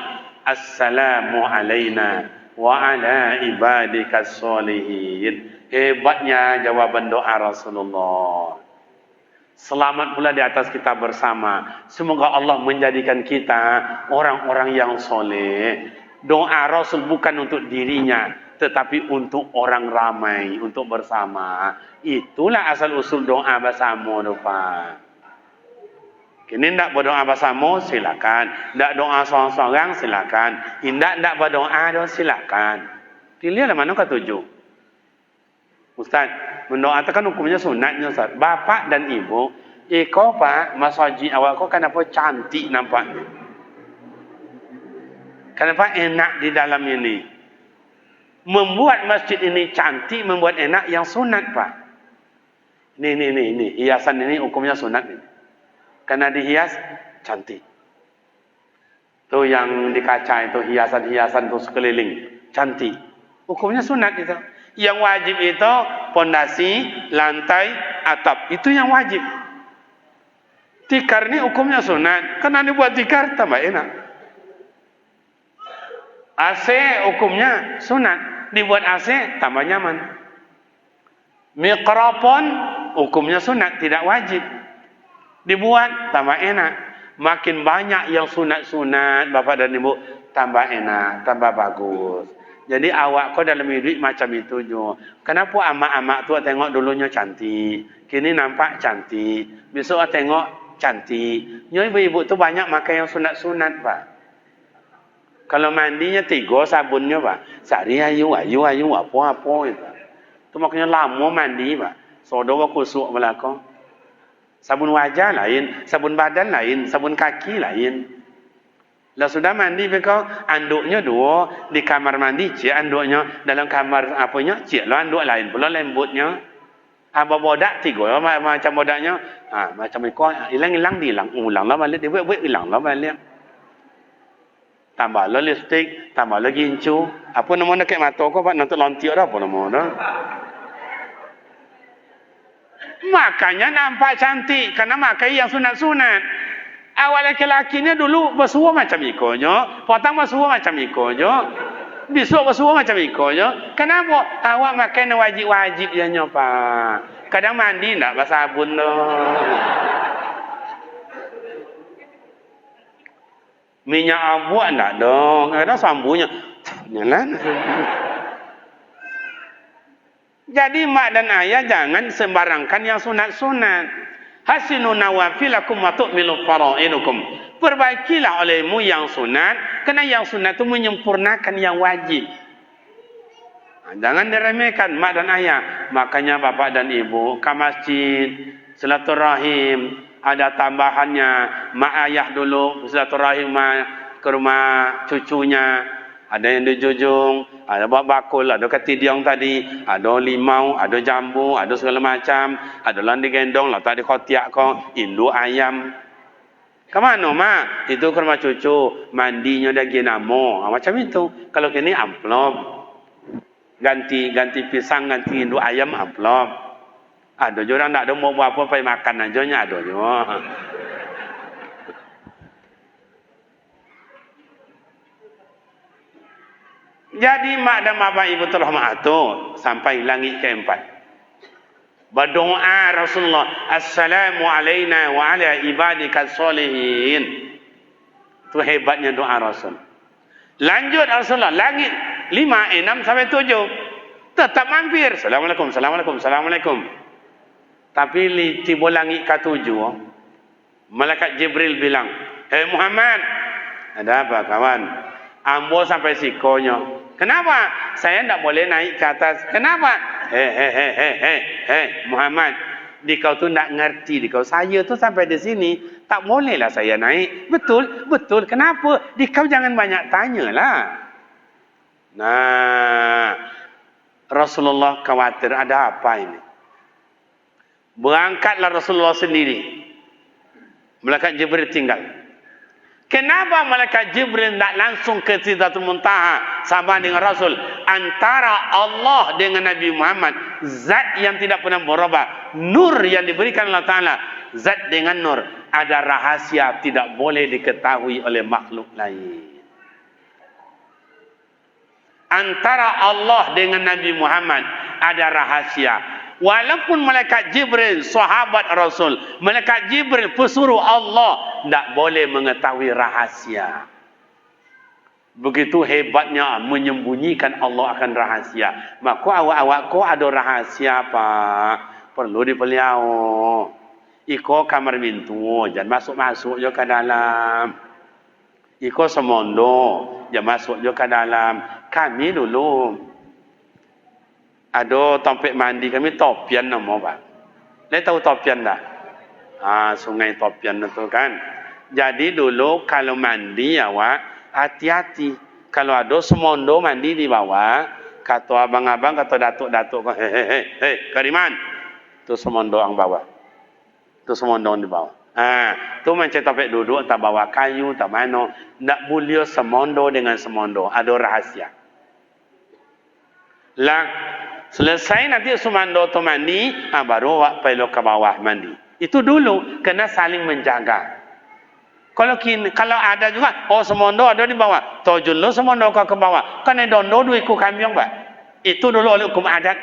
Assalamu alaina wa ala ibadikas solihin. Hebatnya jawaban doa Rasulullah. Selamat pula di atas kita bersama. Semoga Allah menjadikan kita orang-orang yang soleh. Doa Rasul bukan untuk dirinya, tetapi untuk orang ramai, untuk bersama. Itulah asal usul doa bersama, Pak. Kini tidak berdoa bersama, silakan. Tidak doa seorang-seorang, silakan. Tidak berdoa, silakan. Pilihlah mana ketujuh. Ustaz, mendoakan hukumnya sunatnya Ustaz. Bapak dan ibu, kau Pak, masjid awak kau kenapa cantik nampaknya? Kenapa enak di dalam ini? Membuat masjid ini cantik, membuat enak yang sunat Pak. Ini hiasan ini hukumnya sunat ini. Karena dihias cantik. Tuh yang di kaca itu hiasan-hiasan tuh sekeliling cantik. Hukumnya sunat itu. Yang wajib itu pondasi, lantai, atap. Itu yang wajib. Tikar ini hukumnya sunat. Karena dibuat tikar tambah enak. AC hukumnya sunat. Dibuat AC tambah nyaman. Mikrofon hukumnya sunat, tidak wajib. Dibuat tambah enak. Makin banyak yang sunat-sunat Bapak dan Ibu, tambah enak, tambah bagus. Jadi awak kau dalam hidup macam itu jo. Kenapa amak-amak tu tengok dulunya cantik, kini nampak cantik, besok tengok cantik. Nyo ibu-ibu tu banyak makan yang sunat-sunat Pak. Kalau mandinya 3 sabunnya Pak. Sehari ayu apa-apa itu. Tu makanya lama mandi Pak. Sodo kusuk belakang. Sabun wajah lain, sabun badan lain, sabun kaki lain. Lah sudah mandi bekau, anduknya 2 di kamar mandi, cik anduknya dalam kamar apanya, cik lo anduk lain pula lembutnya. bodak tiga macam bodaknya. Macam ikut hilang ulang lah balik dia buat hilang lah balik. Tambah lah lipstick, tambah lagi gincu. Apa nama nak kat mata kau pak nak lontiak dah apa nama dah. Makanya nampak cantik kerana makai yang sunat-sunat. Awal lelaki ni dulu bersuara macam ikonyo, potong bersuara macam ikonyo, besok bersuara macam ikonyo. Kenapa? Awak makan wajib-wajib je nyo pak. Kadang mandi nak bersabun loh. Minyak abuak nak dong. Ada sambunya. Nyalan. Jadi mak dan ayah jangan sembarangkan yang sunat-sunat. Hasinu nawafilakum wa tu'milu fara'idukum. Perbaikilah olehmu yang sunat, kerana yang sunat itu menyempurnakan yang wajib. Jangan diremehkan mak dan ayah. Makanya bapak dan ibu ke masjid, silaturahim, ada tambahannya. Mak ayah dulu silaturahim ke rumah cucunya. Ada yang dijujung, ada buat bakul, ada ketidiang tadi, ada limau, ada jambu, ada segala macam, ada lang digendong, lah tadi khotiak kau, induk ayam. Kemana mak? Itu ke rumah cucu, mandinya dah ginamo, macam itu. Kalau kini amplop, ganti pisang, ganti induk ayam amplop. Ada juga orang tak ada mau buat apa, pergi makan aja nya ada juga. Jadi mak dan bapak ibu telah mengatur sampai langit keempat. Berdoa Rasulullah, Assalamu alaina wa ala ibadika solihin. Itu hebatnya doa Rasul. Lanjut Rasulullah, langit 5, 6 sampai 7. Tetap mampir. Assalamualaikum, assalamualaikum, assalamualaikum. Tapi tiba langit ke-7, malaikat Jibril bilang, "Hei Muhammad, ada apa kawan? Ambo sampai sikonya. Kenapa? Saya tidak boleh naik ke atas. Kenapa? Muhammad, dikau tu tidak ngerti. Dikau saya tu sampai di sini, tak bolehlah saya naik. Betul, betul. Kenapa? Dikau jangan banyak tanyalah. Nah, Rasulullah khawatir ada apa ini? Berangkatlah Rasulullah sendiri. Malaikat Jibril tinggal. Kenapa malaikat Jibril tidak langsung ke Sidratul Muntaha sama dengan Rasul? Antara Allah dengan Nabi Muhammad, zat yang tidak pernah berubah, nur yang diberikan Allah Ta'ala, zat dengan nur, ada rahasia tidak boleh diketahui oleh makhluk lain. Antara Allah dengan Nabi Muhammad ada rahasia. Walaupun malaikat Jibril sahabat Rasul, malaikat Jibril pesuruh Allah, tidak boleh mengetahui rahasia. Begitu hebatnya menyembunyikan Allah akan rahasia. Maka awak-awak kau ada rahasia apa? Perlu dipeliau. Iko kamar mintu, jangan masuk-masuk je ke dalam. Iko semondo, jangan masuk je ke dalam. Kami dulu ada tempat mandi kami Topian nama pak. Lek tahu Topian dah? Sungai Topian itu kan. Jadi dulu kalau mandi awak hati-hati. Kalau ada semondo mandi di bawah, kata abang-abang, kata datuk-datuk, hei Kariman, tu semondo ang bawah. Tu semondo di bawah. Tu macam tempat duduk, tak bawa kayu, tak mana. Tak boleh semondo dengan semondo. Ada rahasia. Lah selesai nanti semondo tu mandi, baru awak pergi ke bawah mandi. Itu dulu kena saling menjaga. Kalau ada juga, semondo ada di bawah, tojun lo semondo kau ke bawah. Kan dondo dua ikut kambing pak. Itu dulu oleh hukum adat.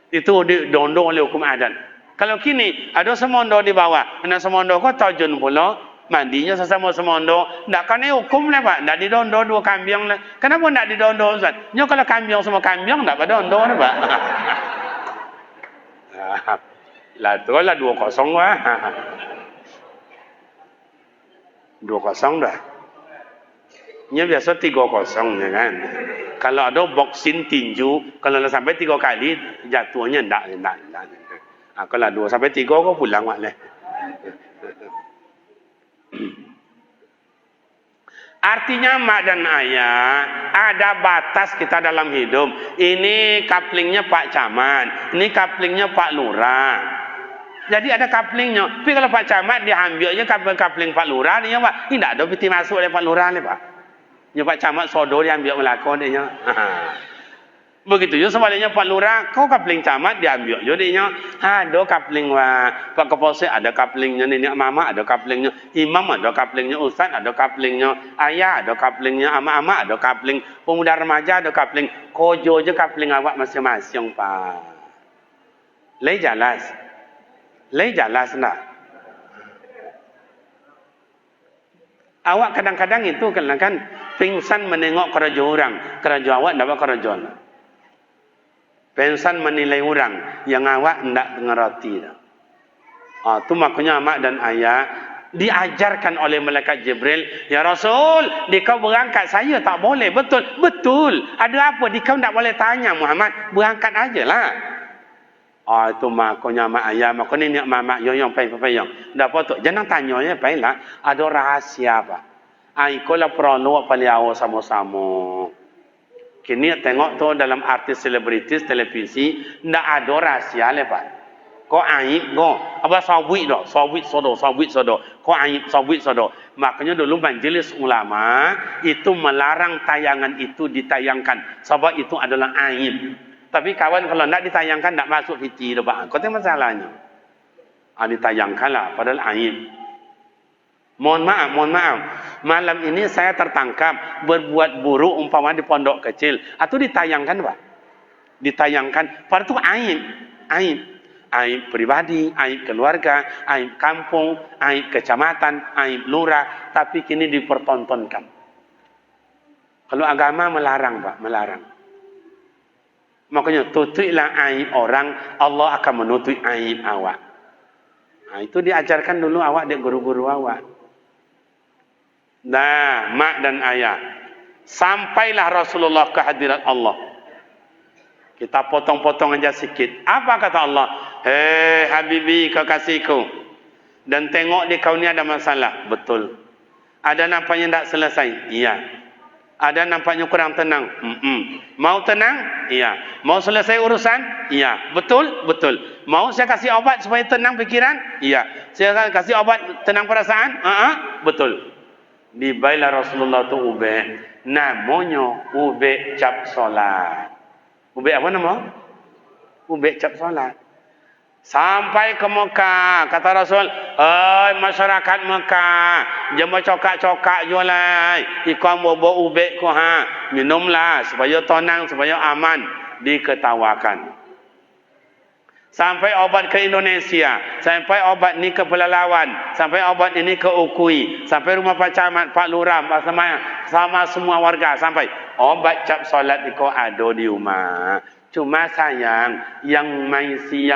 Itu dondo oleh hukum adat. Kalau kini ada semondo di bawah, kena semondo kau tojun pula, mandinya sesama semondo. Tak kan hukum lah pak, tak didondo dua kambing lah. Kenapa tak didondo Ustaz? Nyo kalau kambing semua kambing tak pada dondo lah pak. Lah tu lah 2-0 lah. 2-0 dah. Nya biasa 3-0 ya kan. Kalau ada boxing tinju, kalau sampai 3 kali jatuhnya enggak. Kalau 2 sampai 3 kau pulang wak leh. Artinya mak dan ayah ada batas kita dalam hidup. Ini kaplingnya Pak Camat, ini kaplingnya Pak Lurah. Jadi ada kaplingnya. Tapi kalau Pak Camat dia ambilnya kapling Pak Lurah dia Pak, ini tak ada piti masuk oleh Pak Lurah ni Pak. Nya Pak Camat sodo dia ambil melakon dia. Begitu juga sebaliknya Pak Lurah, kau kapling camat diambil jadinya. Ada kapling Pak Kapolsek, ada kaplingnya nenek mama, ada kaplingnya imam, ada kaplingnya ustaz, ada kaplingnya ayah, ada kaplingnya ama-ama, ada kapling pemuda remaja, ada kapling kojo je kapling awak masing-masing Pak. Lei jelas. Lei jelas enggak? Awak kadang-kadang itu kan pingsan menengok kerja orang, kerja awak dapat kerja. Pingsan menilai orang yang awak tidak mengerti. Itu makanya mak dan ayah diajarkan oleh malaikat Jibril, ya Rasul, dikau berangkat saya tak boleh. Betul, betul. Ada apa? Dikau tak boleh tanya Muhammad, berangkat ajalah. Itu makanya mak ayah, makanya ni mak yoyong payung. Dah apa tu? Jangan tanya ya, baiklah. Ada rahasia apa? Ikolah perlu paliau sama-sama. Kini tengok tu dalam artis selebritis televisi ndak ada rahsia le Pak. Kau aib go. Apa sawit dah, sawit sodo. Kau aib sawit sodo. Makanya dulu majelis ulama itu melarang tayangan itu ditayangkan sebab itu adalah aib. Tapi kawan kalau ndak ditayangkan ndak masuk fiti dah Pak. Kau tahu masalahnya. Ditayangkanlah padahal aib. Mohon maaf. Malam ini saya tertangkap berbuat buruk umpama di pondok kecil. Atau ditayangkan Pak. Ditayangkan. Padahal itu aib. Aib pribadi, aib keluarga, aib kampung, aib kecamatan, aib lurah. Tapi kini dipertontonkan. Kalau agama melarang Pak, melarang. Makanya tutuplah aib orang, Allah akan menutup aib awak. Itu diajarkan dulu awak di guru-guru awak. Nah, mak dan ayah. Sampailah Rasulullah ke hadirat Allah. Kita potong-potong aja sikit. Apa kata Allah? Hei Habibi, kekasihku. Dan tengok di kau ni ada masalah. Betul. Ada nampaknya tak selesai? Iya. Ada nampaknya kurang tenang? Mau tenang? Iya. Mau selesai urusan? Iya. Betul? Betul. Mau saya kasih obat supaya tenang pikiran? Iya. Saya kasih obat tenang perasaan? Betul. Dibailah Rasulullah tu ube, namanya ube cap solat. Ube apa nama? Ube cap solat. Sampai ke Mekah, kata Rasul, masyarakat Mekah, jangan cokak-cokak jualai, ikam bobo ube ko minumlah supaya tenang, supaya aman. Diketawakan. Sampai obat ke Indonesia, sampai obat ni ke Pelalawan, sampai obat ini ke Ukui, sampai rumah Pak Camat, Pak Lurah, sama semua warga, sampai obat cap solat itu ada di rumah. Cuma sayang, yang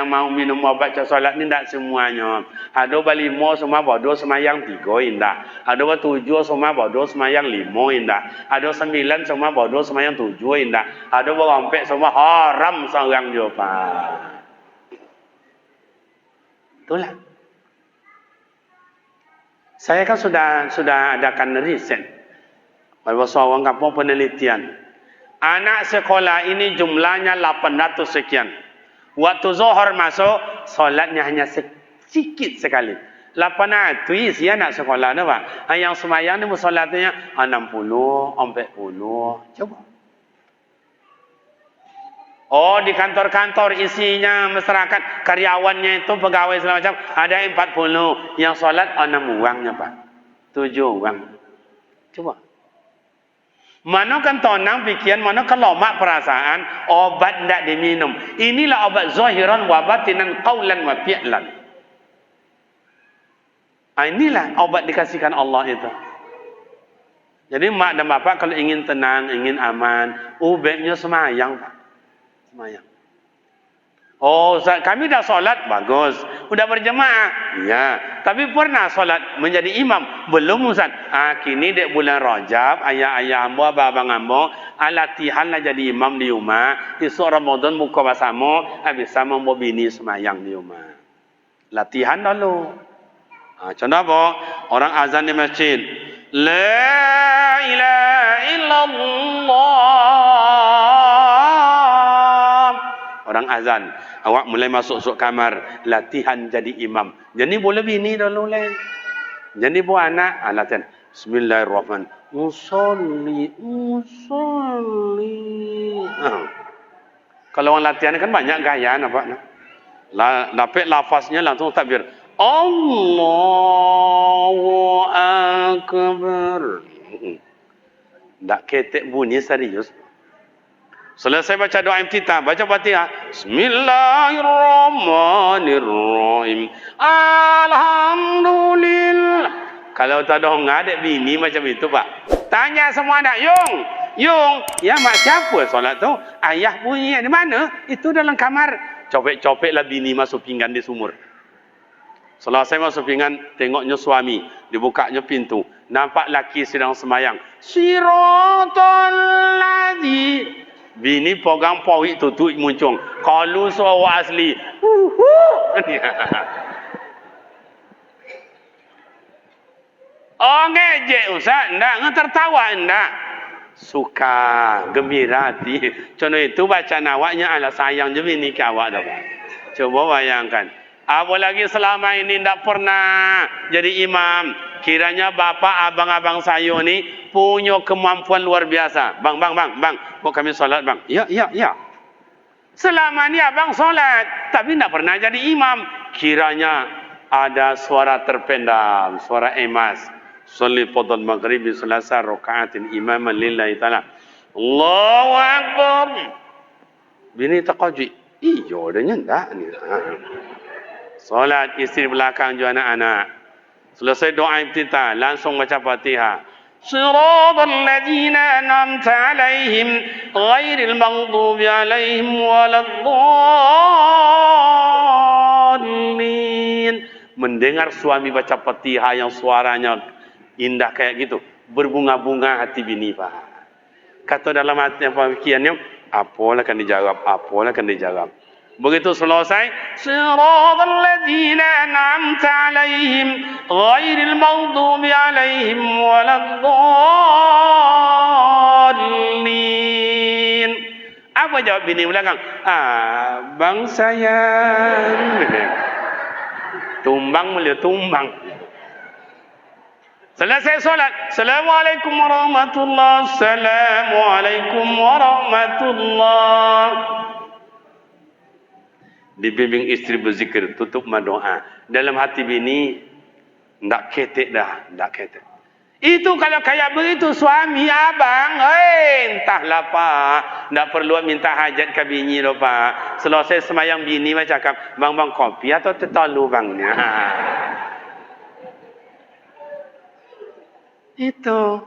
mau minum obat cap solat ni tak semuanya. Ada berlima semua bodoh semayang 3 indah. Ada ber-7 semua bodoh semayang 5 indah. Ada 9 semua bodoh semayang 7 indah. Ada berompek semua haram seorang juga. Itulah. Saya kan sudah adakan riset. Bahasa orang kampung penelitian. Anak sekolah ini jumlahnya 800 sekian. Waktu zuhur masuk, solatnya hanya sedikit sekali. 800 isi anak sekolah ni Pak. Yang semayang ni solatnya 60, 40. Coba. Di kantor-kantor isinya masyarakat, karyawannya itu pegawai segala macam, ada 40. Yang solat 6 orangnya Pak. 7 orang. Coba. Mana kan tonang pikiran, mana kan lomak perasaan, obat tidak diminum. Inilah obat zahiran wa batinan qawlan wa fi'lan. Inilah obat dikasihkan Allah itu. Jadi mak dan bapak kalau ingin tenang, ingin aman, ubetnya semayang Pak. Semayang. Ustaz, kami dah solat, bagus. Sudah berjemaah, ya. Tapi pernah solat menjadi imam? Belum Ustaz. Kini dek bulan Rajab, ayah-ayah hamba, abang hamba, latihanlah jadi imam di rumah. Esok Ramadan buka bersama, bisa membawa bini semayang di rumah. Latihan dulu. Contoh apa? Orang azan di masjid. La ilaha illallah. Orang azan, awak mulai masuk kamar, latihan jadi imam. Jadi boleh bini dulu lah. Jadi buat anak, latihan. Bismillahirrahmanirrahim. Usolli. Kalau orang latihan kan banyak gaya nampak. Dapat lafaznya langsung takbir. Allahu Akbar. Tak ketek bunyi serius. Selesai baca doa iftitah, baca Fatihah. Bismillahirrahmanirrahim. Alhamdulillah. Kalau tak ada orang adik bini macam itu, Pak. Tanya semua anak, Yung, ya mak siapa solat tu? Ayah bunyi di mana? Itu dalam kamar. Copek-copeklah bini masuk pinggan di sumur. Selesai masuk pinggan, tengoknya suami, dibukanya pintu. Nampak laki sedang semayang. Siratal ladzi. Bini pegang pawik tutup muncung. Kalau suara asli. Oh ngejek Ustaz, enggak, tertawa enggak. Suka, gembira hati. Contoh itu bacaan awaknya ala sayang je bini ke awak dah. Coba bayangkan. Apa lagi selama ini enggak pernah jadi imam. Kiranya bapa abang-abang saya ni punya kemampuan luar biasa. Bang. Kok kami solat bang? Ya. Selama ni abang solat, tapi enggak pernah jadi imam. Kiranya ada suara terpendam, suara emas. Salli fadl maghribi selasa rakaatin imaman lillahi ta'ala. Allahu Akbar. Bini taqaji. Iyo adanya enggak ni. Salat isteri belakang juga anak-anak. Selesai doa iftitah, langsung baca Fatihah. Shiratal ladzina an'amta 'alaihim ghairil maghdubi 'alaihim waladdallin. Mendengar suami baca Fatihah yang suaranya indah kayak gitu, berbunga-bunga hati bini, Pak. Kata dalam hati pemikirannya, apalah akan dijawab. Begitu selesai, siratal ladzina an'amta 'alaihim ghairil maghdubi 'alaihim waladdallin. Apa jawab bini belakang? Abang sayang. Tumbang mulia tumbang. Selesai solat. Assalamualaikum warahmatullahi. Assalamualaikum warahmatullahi. Dibimbing isteri berzikir, tutup doa. Dalam hati bini ndak ketek dah. Itu kalau kayak begitu suami abang, entahlah Pak, ndak perlu minta hajat ke bini lo Pak. Selesai semayang bini macam cakap, bang kopi atau tetalu bangnya. Itu.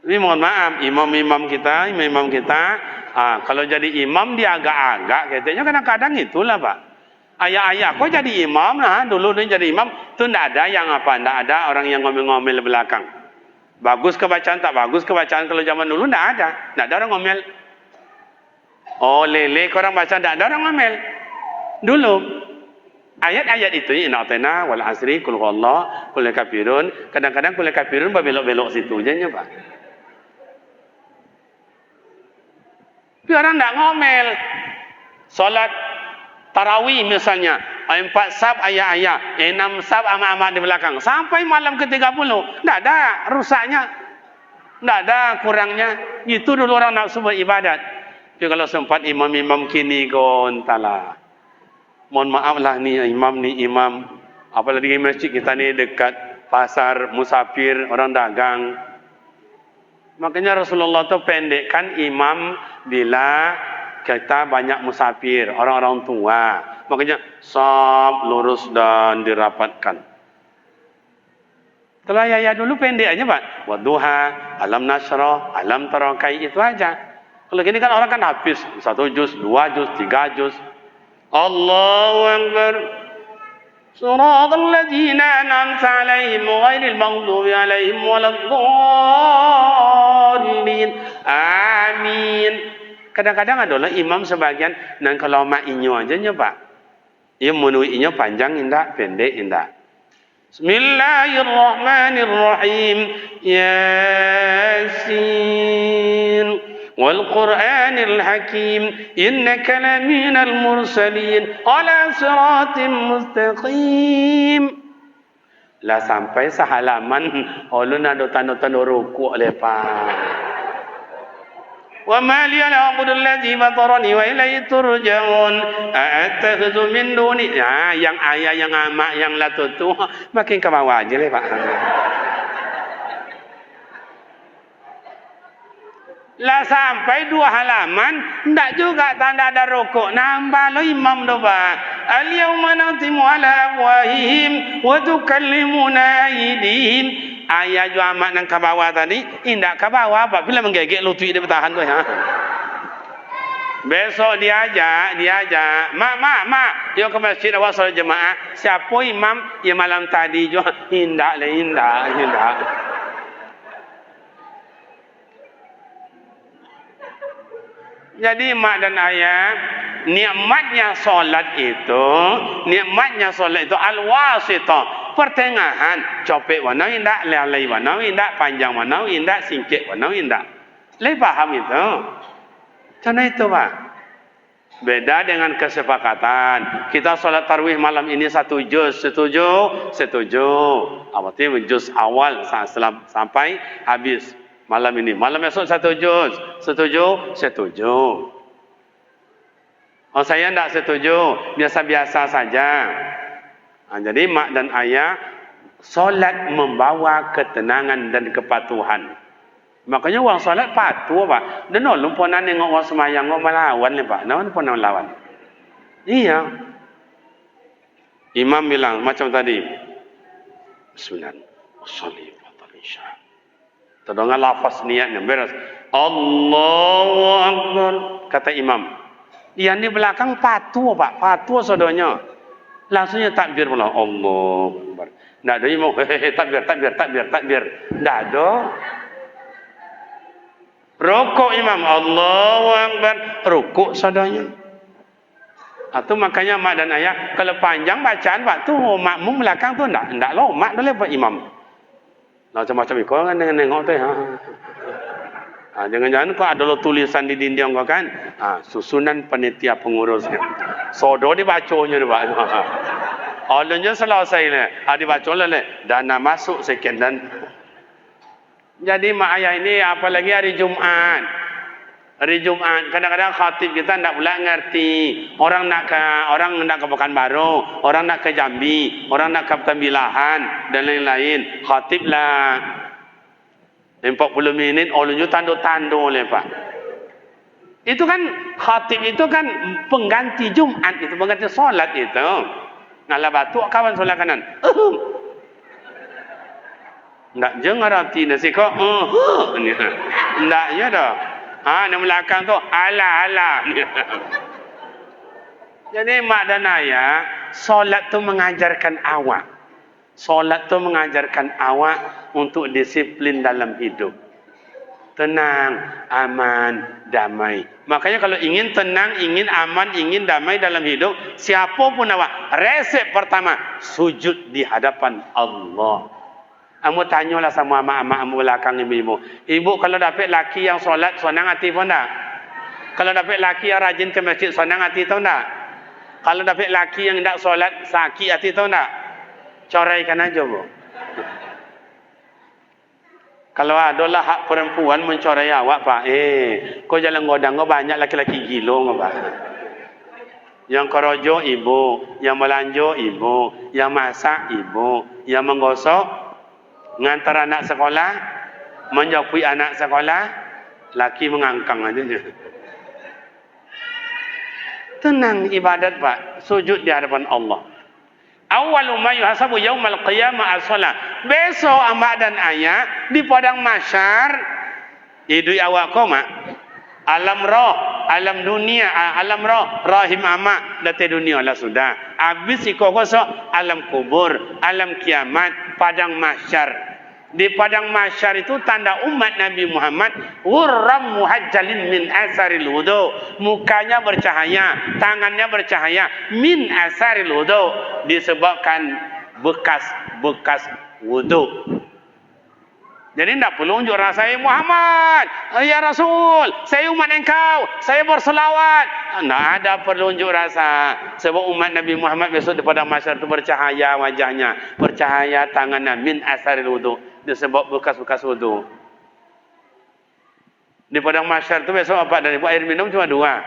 Ini mohon maaf, imam-imam kita, kalau jadi imam dia agak-agak, katanya kadang-kadang itulah Pak. Ayah kok jadi imam lah, dulu dia jadi imam, tu ndak ada yang ndak ada orang yang ngomel-ngomel belakang. Bagus kebacaan, tak bagus kebacaan kalau zaman dulu ndak ada orang ngomel. Oh lele, korang baca ndak ada orang ngomel. Dulu. Ayat-ayat itu inna atana wal asri kul huwallah kul kafirun, kadang-kadang kul kafirun berbelok-belok situ je Pak. Tapi orang enggak ngomel. Salat tarawih misalnya, 4 saf ayat-ayat, 6 saf amat-amat di belakang sampai malam ke-30. Enggak ada rusaknya. Enggak ada kurangnya. Itu dulu orang nak semua ibadat. Tapi kalau sempat imam-imam kini kon entahlah. Mohon maaf lah ni imam, apalagi masjid kita ni dekat pasar musafir, orang dagang. Makanya Rasulullah tu pendekkan imam bila kita banyak musafir, orang-orang tua. Makanya saf lurus dan dirapatkan. Kalau ayat dulu pendek aja Pak. Wadduha, alam nasrah, alam tarakai itu aja. Kalau gini kan orang kan habis 1 juz, 2 juz, 3 juz. Allahu Akbar. Shiratal ladzina an'amta 'alaihim ghairil maghdubi 'alaihim waladdallin. Amin. Kadang-kadang adalah imam sebagian dan kalau mak inyo aja nya Pak. Ia menuinya panjang indah, pendek indah. Bismillahirrahmanirrahim. Yasin wal Qur'anil Hakim innaka laminal mursalin ala siratim mustaqim. Lah sampai sehalaman ulun ada tanda-tanda rukuk lepas. Wa ma li al-'abdu allazi fatarani wa ilayhi turja'un a'takhudhu min duni. Yang ayah yang amak yang latutu makin ke bawah aja le Pak. Lah sampai 2 halaman ndak juga tanda ada rukuk, nambah lo imam do Pak. Al-yawma natimu ala afwahihim wa tukallimuna aydihim. Ayah ju amat nang ke bawah tadi, indak ke bawah Pak, bila menggegek lutut dia bertahan tu ya. Besok dia ajak, mak, yo ke masjid awak solat jemaah. Siapa imam yang malam tadi jo indak. Jadi mak dan ayah, nikmatnya solat itu al-wasitah, pertengahan, copek warna indak, lelai warna indak, panjang warna indak, singkit warna indak. Le paham itu? Karena itu Pak. Beda dengan kesepakatan. Kita solat tarawih malam ini 1 juz, setuju? Artinya juz awal sampai habis. Malam ini, malam esok 1 juz. Setuju. Oh saya tidak setuju, biasa-biasa saja. Jadi mak dan ayah, solat membawa ketenangan dan kepatuhan. Makanya orang solat patuh Pak. Dan orang pun nak nengok orang semayang, orang melawan le Pak. Nawan pun nak lawan. Iya. Imam bilang macam tadi. Bismillahirrahmanirrahim. Terdengar lafaz niatnya beres. Allahu Akbar, kata imam. Yang di belakang patuh Pak, patuh saudaranya. Langsungnya takbir pula. Allahu Akbar. Tidak ada imam, takbir. Tidak ada. Rukuk imam, Allahu Akbar, rukuk saudaranya. Itu makanya mak dan ayah, kalau panjang bacaan Pak tu makmum belakang tu tidak lomak dah lepas imam. Macam-macam kau kan nengok tu jangan-jangan kau ada tulisan di dinding kau kan, susunan panitia pengurusnya. Sodo dibacanya Pak. Alunnya selesai le, dibaca le, dana masuk sekian dan. Jadi mak ayah ini apalagi hari Jumat. Hari Jumat kadang-kadang khatib kita tidak pula ngerti. Orang nak ke Pekanbaru, orang nak ke Jambi, orang nak ke Tembilahan dan lain-lain. Khatib lah 40 minit olehnya tando-tando le Pak. Itu kan khatib itu kan pengganti Jumat, itu pengganti solat itu. Ngalah batuk kawan solat kanan. Ndak jeng arti nasi kok. Ndak ya dah. Yang belakang tu ala. Jadi mak dan ayah, solat tu mengajarkan awak. Solat tu mengajarkan awak untuk disiplin dalam hidup. Tenang, aman, damai. Makanya kalau ingin tenang, ingin aman, ingin damai dalam hidup, siapapun awak, resep pertama, sujud di hadapan Allah. Kamu tanyalah sama mak-mak kamu belakang ibu-ibu. Ibu kalau dapat laki yang solat, senang hati pun tak? Kalau dapat laki yang rajin ke masjid, senang hati tahu tak? Kalau dapat laki yang tidak solat, sakit hati tahu tak? Coraikan aja bu. Kalau adalah hak perempuan mencorai awak Pak, kau jalan godang kau banyak laki-laki gilo kau Pak. Yang kerojo ibu, yang melanjo ibu, yang masak ibu, yang menggosok ngantar anak sekolah, menjauhi anak sekolah, laki mengangkang aja. Tenang ibadat Pak, sujud di hadapan Allah. Awwalu ma yuhasabu yaumal qiyamah as-shalah. Besok amak dan ayah di padang mahsyar, hidup awak kau mak. Alam roh, alam dunia, alam roh, rahim amak, dati dunia lah sudah. Habis iko kosok alam kubur, alam kiamat, padang mahsyar. Di padang mahsyar itu tanda umat Nabi Muhammad, urram muhajjalin min asaril wudu. Mukanya bercahaya, tangannya bercahaya, min asaril wudu, disebabkan bekas bekas wuduk. Jadi tidak perlu unjuk rasa, Muhammad, ya Rasul, saya umat engkau, saya berselawat. Tidak ada perlu unjuk rasa. Sebab umat Nabi Muhammad besok di padang mahsyar itu bercahaya wajahnya, bercahaya tangannya, min asaril wudu, disebab bekas-bekas wudu. Di padang mahsyar itu besok apa? Dari air minum cuma dua,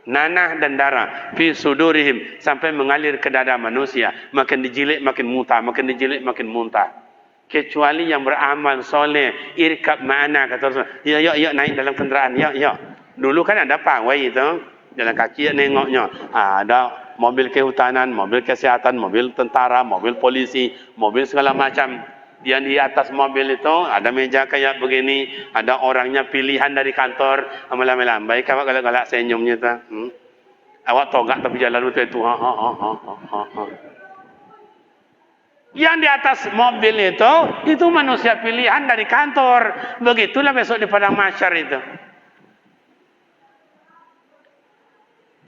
nanah dan darah, fi sudurihim, sampai mengalir ke dada manusia, makin dijilik makin muntah, makin dijilik makin muntah. Kecuali yang beramal soleh, irkab ma'ana, kata Rasul. Ya, naik dalam kenderaan, ya. Dulu kan ada pawai itu, jalan kaki nengoknya. Ada mobil kehutanan, mobil kesehatan, mobil tentara, mobil polisi, mobil segala macam. Yang di atas mobil itu ada meja kayak begini, ada orangnya pilihan dari kantor. Amalan-amalan baik, awak galak-galak senyumnya tu. Awak togak tapi jalan itu. Yang di atas mobil itu manusia pilihan dari kantor. Begitulah besok di padang mahsyar itu.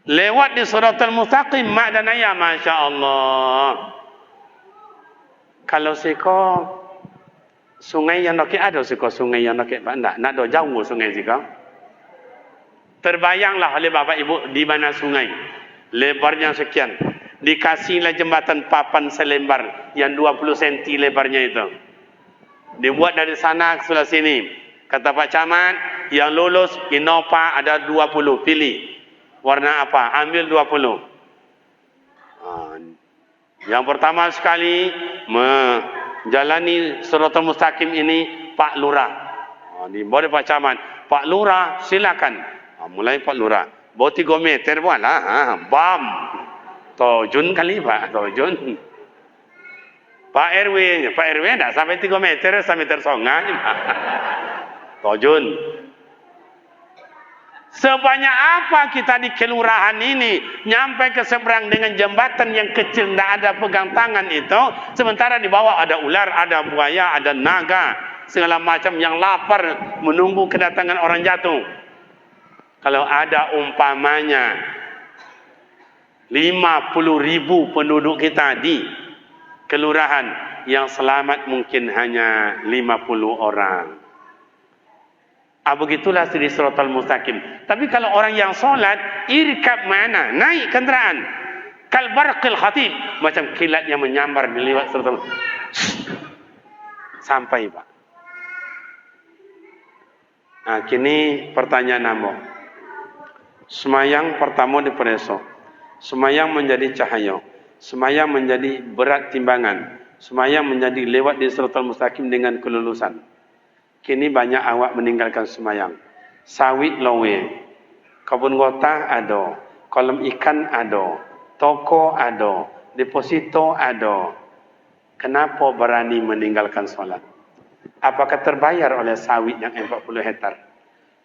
Lewat di suratul mustaqim, mak dan ayah, Masya Allah. Kalau siko sungai yang nakik ada siko sungai yang nakik, Pak? Nak ada jauh sungai siko. Terbayanglah oleh bapak ibu di mana sungai. Lebarnya sekian. Dikasihlah jembatan papan selembar yang 20 cm lebarnya itu. Dibuat dari sana ke sebelah sini. Kata Pak Camat, yang lulus Innova ada 20, pilih. Warna apa? Ambil 20. Yang pertama sekali menjalani suratul mustaqim ini Pak Lurah. Dibawa Pak Camat. Pak Lurah silakan. Mulai Pak Lurah. Bawa 3 meter pun lah. Bam. Tojun kali Pak, Tojun. Pak RW tak sampai 3 meter, 1 meter setengah. Tojun. Sebanyak apa kita di kelurahan ini nyampe ke seberang dengan jembatan yang kecil, tidak ada pegang tangan itu, sementara di bawah ada ular, ada buaya, ada naga, segala macam yang lapar menunggu kedatangan orang jatuh. Kalau ada umpamanya 50.000 penduduk kita di kelurahan, yang selamat mungkin hanya 50 orang. Begitulah di suratul mustaqim. Tapi kalau orang yang solat, irkab mana? Naik kenderaan. Kal barqil khatib, macam kilat yang menyambar di lewat suratul. Sampai Pak. Kini pertanyaan namo. Semayang pertama di peresok. Semayang menjadi cahaya, semayang menjadi berat timbangan, semayang menjadi lewat di siratal mustaqim dengan kelulusan. Kini banyak awak meninggalkan semayang. Sawit lowe, kebun gotah ada, kolam ikan ada, toko ada, deposito ada. Kenapa berani meninggalkan solat? Apakah terbayar oleh sawit yang 40 hektar?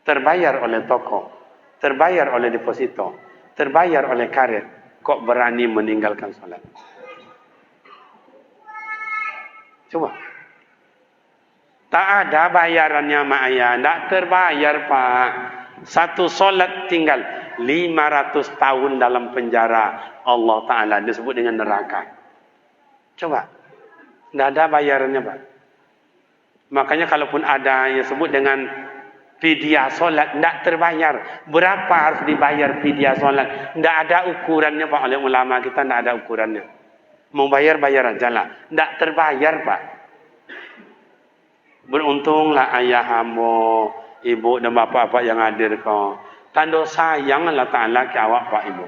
Terbayar oleh toko? Terbayar oleh deposito? Terbayar oleh karet, kok berani meninggalkan solat? Coba. Tak ada bayarannya mak ayah, tak terbayar Pak. Satu solat tinggal 500 tahun dalam penjara Allah Ta'ala, disebut dengan neraka. Coba. Tak ada bayarannya Pak. Makanya kalaupun ada yang sebut dengan fidyah solat, tidak terbayar. Berapa harus dibayar fidyah solat? Tidak ada ukurannya Pak, oleh ulama kita tidak ada ukurannya. Mau bayar aja lah. Tidak terbayar Pak. Beruntunglah ayah hamba, ibu dan bapak-bapak yang hadir kau. Tanda sayang Allah Ta'ala ke awak Pak Ibu.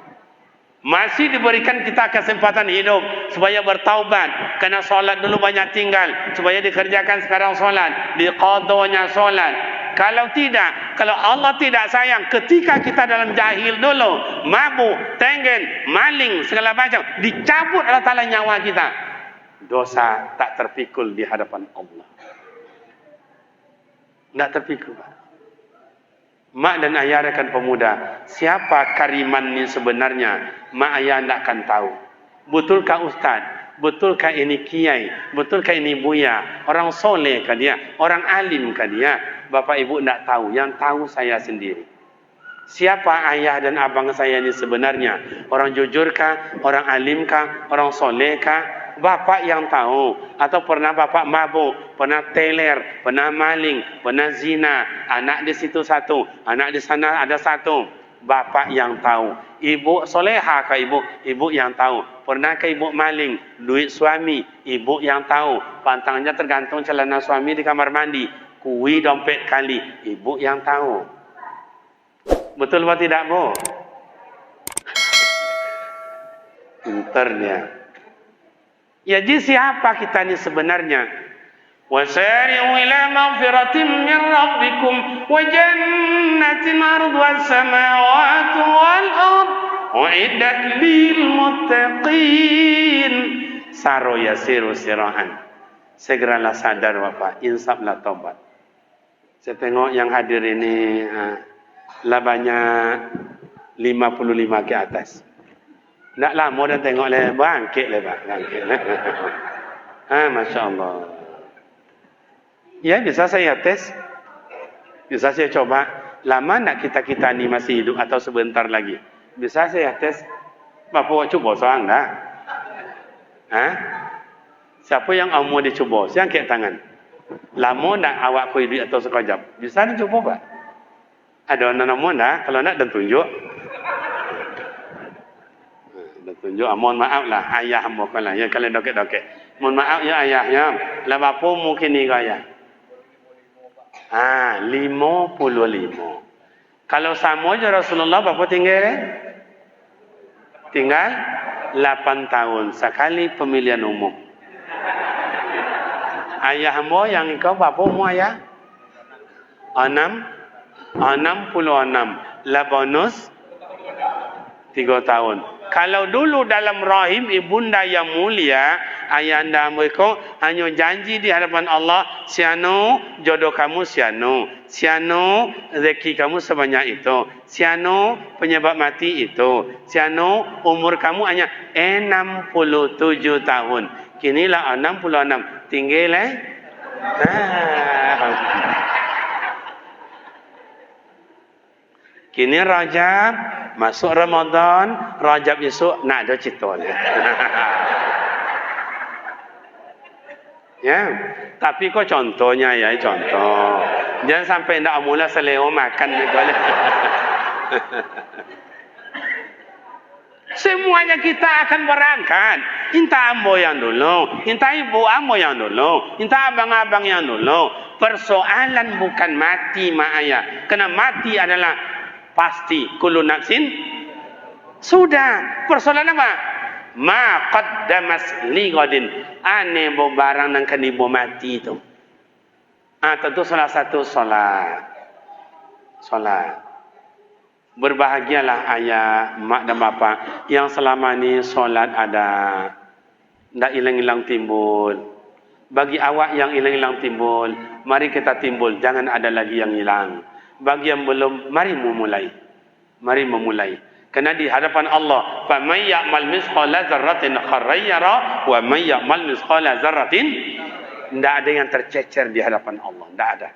Masih diberikan kita kesempatan hidup supaya bertaubat. Karena solat dulu banyak tinggal. Supaya dikerjakan sekarang solat. Diqadanya solat. Kalau tidak, kalau Allah tidak sayang, ketika kita dalam jahil dulu, mabuk, tenggen, maling, segala macam, dicabut Allah Ta'ala nyawa kita. Dosa tak terpikul di hadapan Allah. Tak terpikul. Mak dan ayah rekan pemuda, siapa Kariman ini sebenarnya? Mak ayah tidak akan tahu. Betulkah Ustaz? Betulkah ini kiai? Betulkah ini buya? Orang soleh kah dia? Orang alim kah dia? Bapak ibu tidak tahu. Yang tahu saya sendiri. Siapa ayah dan abang saya ini sebenarnya? Orang jujurkah? Orang alimkah? Orang solehkah? Bapak yang tahu. Atau pernah bapak mabuk, pernah teler, pernah maling, pernah zina. Anak di situ satu, anak di sana ada satu. Bapak yang tahu. Ibu soleha ke ibu? Ibu yang tahu. Pernah ke ibu maling? Duit suami? Ibu yang tahu. Pantangnya tergantung celana suami di kamar mandi. Kui dompet kali? Ibu yang tahu. Betul atau tidak, Bu? Pinter dia. Ya, jadi siapa kita ini sebenarnya? Wasari'u ila maghfiratin min rabbikum wa jannatin 'arduha as-samawati wal ard u'iddat lil muttaqin. Saro yasiru sirahan. Segeralah sadar Bapak, insaflah taubat. Saya tengok yang hadir ini lah banyak 55 ke atas. Tak lama dah tengok le bangkit le Pak, bangkit. Masya-Allah. Ya, bisa saya tes. Bisa saya coba. Lama nak kita ni masih hidup atau sebentar lagi? Bisa saya tes. Bapak cuba seorang dah. Siapa yang mau dicuba? Saya angkat tangan. Lama nak awak kau hidup atau sekejap? Bisa dicuba Pak? Ada nama dah. Kalau nak dan tunjuk. Tunjuk, mohon maaf lah ayah mohon lah ya kalau doket-doket. Mohon maaf ya ayah ya. Lah bapa mungkin ni ayah. 55. Kalau sama je Rasulullah bapa tinggal 8 tahun sekali pemilihan umum. Ayah hamba yang kau bapa umur ayah 66. Lah bonus 3 tahun. Kalau dulu dalam rahim ibunda yang mulia, ayahanda mereka hanya janji di hadapan Allah, siano jodoh kamu siano rezeki kamu sebanyak itu, siano penyebab mati itu, siano umur kamu hanya 67 tahun. Kinilah 66, tinggal kini Rajab, masuk Ramadan, Rajab esok nak ada cerita dia. Ya, tapi kok contohnya ya, contoh. Jangan sampai ndak mula seleo makan gitu. Semuanya kita akan berangkat. Inta ambo yang dulu, inta ibu ambo yang dulu, inta abang-abang yang dulu. Persoalan bukan mati mak ayah. Kena mati adalah pasti kullu nafsin sudah. Persoalan apa? Ma qaddamas li ghadin. Ane bo barang nang kani bo mati itu. Tentu salah satu solat. Berbahagialah ayah, mak dan bapak yang selama ni solat ada. Ndak hilang-hilang timbul. Bagi awak yang hilang-hilang timbul, mari kita timbul, jangan ada lagi yang hilang. Bagi yang belum, mari memulai. Karena di hadapan Allah, fa may ya'mal mithqala dzarratin khairan yara wa may ya'mal mithqala dzarratin, tidak ada yang tercecer di hadapan Allah, tidak ada.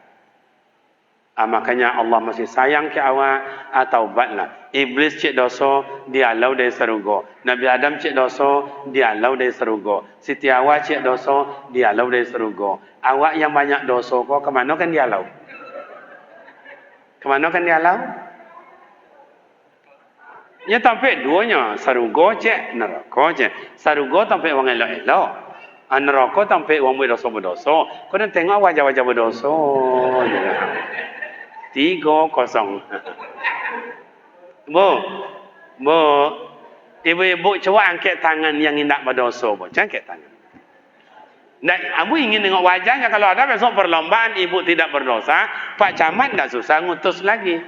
Makanya Allah masih sayang ke awak, taubatlah. Iblis cek dosa, dia lau dari surga. Nabi Adam cek dosa, dia lau dari surga. Siti Hawa cek dosa, dia lau dari surga. Awak yang banyak dosa kok kemana kan dia lau? Kemana kan dia lau? Ya sampai duanya, sarugo cek, neraka cek. Sarugo sampai orang elok-elok. Neraka sampai orang berdosa-berdosa. Kau nak tengok wajah-wajah berdosa. 3-0. Bu, ibu-ibu coba angkat tangan yang hendak berdosa. Jangan angkat tangan. Dan abu ingin tengok wajahnya. Kalau ada besok perlombaan ibu tidak berdosa, Pak Camat tak susah ngutus lagi.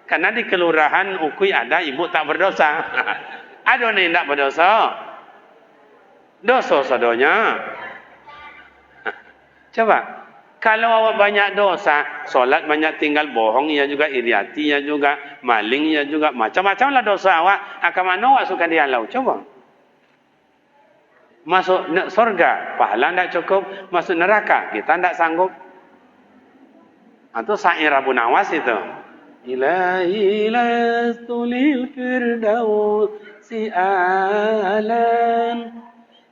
Karena di kelurahan Ukui ada ibu tak berdosa. Ada yang tidak berdosa. Dosa sadonya. Coba. Kalau awak banyak dosa, solat banyak tinggal bohong, ia juga iriati, ia juga maling, ia juga macam-macam lah dosa awak. Mana awak suka dihalau? Coba. Masuk surga, pahala tidak cukup. Masuk neraka, kita tidak sanggup. Itu syair Abu Nawas itu. Ilahi lastulil firdausi alan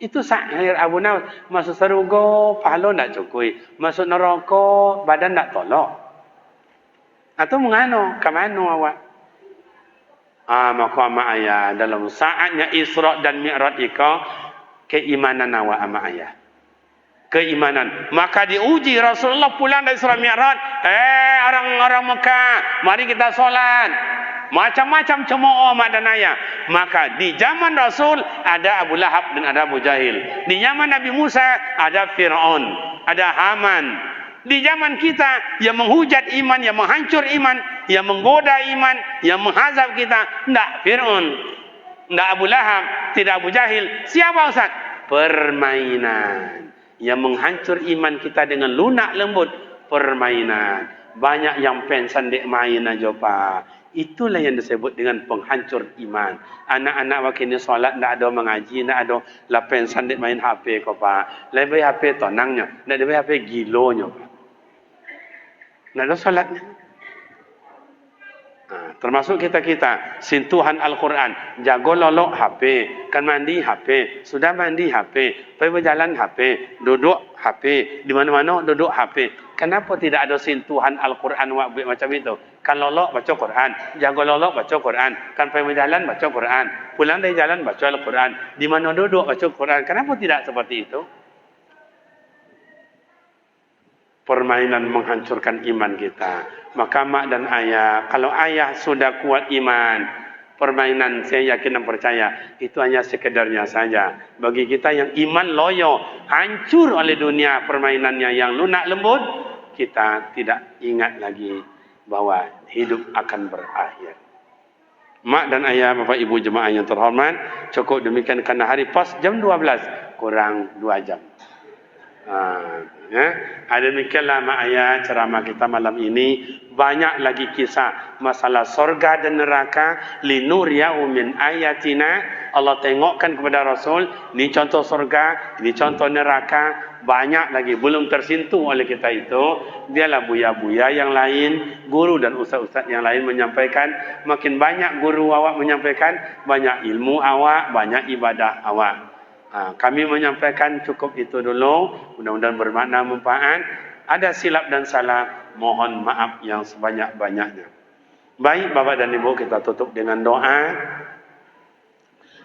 Itu sahir Abu Nawas. Masuk surga, pahala tak cukup. Masuk neraka, badan tak tolak. Atau mengano? Ke mana awak? Maka amak ayah dalam saatnya Isra dan Mi'raj ika, keimanan awak amak ayah. Keimanan. Maka diuji Rasulullah pulang dari Isra Mi'raj. Orang-orang Mekah, mari kita solat. Macam-macam cemooh mak dan ayah. Maka di zaman Rasul ada Abu Lahab dan ada Abu Jahil. Di zaman Nabi Musa ada Fir'aun, ada Haman. Di zaman kita yang menghujat iman, yang menghancur iman, yang menggoda iman, yang menghazab kita, tidak Fir'aun, tidak Abu Lahab, tidak Abu Jahil. Siapa Ustaz? Permainan. Yang menghancur iman kita dengan lunak lembut, permainan. Banyak yang pensan dek main aja Pak. Itulah yang disebut dengan penghancur iman. Anak-anak wakini solat tidak ada mengaji, tidak ada lapen sandik main HP kau Pak. Lebih HP tonangnya, tidak lebih HP gilonya Pak. Tidak ada solatnya. Termasuk kita sentuhan Al-Quran, jago lolok HP, kan mandi HP, sudah mandi HP, pergi berjalan HP, duduk HP, di mana-mana duduk HP. Kenapa tidak ada sentuhan Al-Quran macam itu? Kan lolok baca Quran, jago lolok baca Quran, kan pergi berjalan baca Quran, pulang dari jalan baca Al-Quran, di mana duduk baca Quran. Kenapa tidak seperti itu? Permainan menghancurkan iman kita. Maka mak dan ayah, kalau ayah sudah kuat iman, permainan saya yakin dan percaya itu hanya sekedarnya saja. Bagi kita yang iman loyo, hancur oleh dunia permainannya yang lunak lembut, kita tidak ingat lagi bahwa hidup akan berakhir. Mak dan ayah, bapak ibu jemaah yang terhormat, cukup demikian karena hari pas jam 12 kurang 2 jam. Ada demikianlah mak ayah ceramah kita malam ini. Banyak lagi kisah masalah sorga dan neraka. Linuriyahu min ayatina. Allah tengokkan kepada Rasul, ini contoh sorga, ini contoh neraka. Banyak lagi belum tersentuh oleh kita itu. Biarlah buya-buya yang lain, guru dan ustaz-ustaz yang lain menyampaikan. Makin banyak guru awak menyampaikan, banyak ilmu awak, banyak ibadah awak. Kami menyampaikan cukup itu dulu. Mudah-mudahan bermakna manfaat. Ada silap dan salah, mohon maaf yang sebanyak-banyaknya. Baik Bapak dan Ibu, kita tutup dengan doa.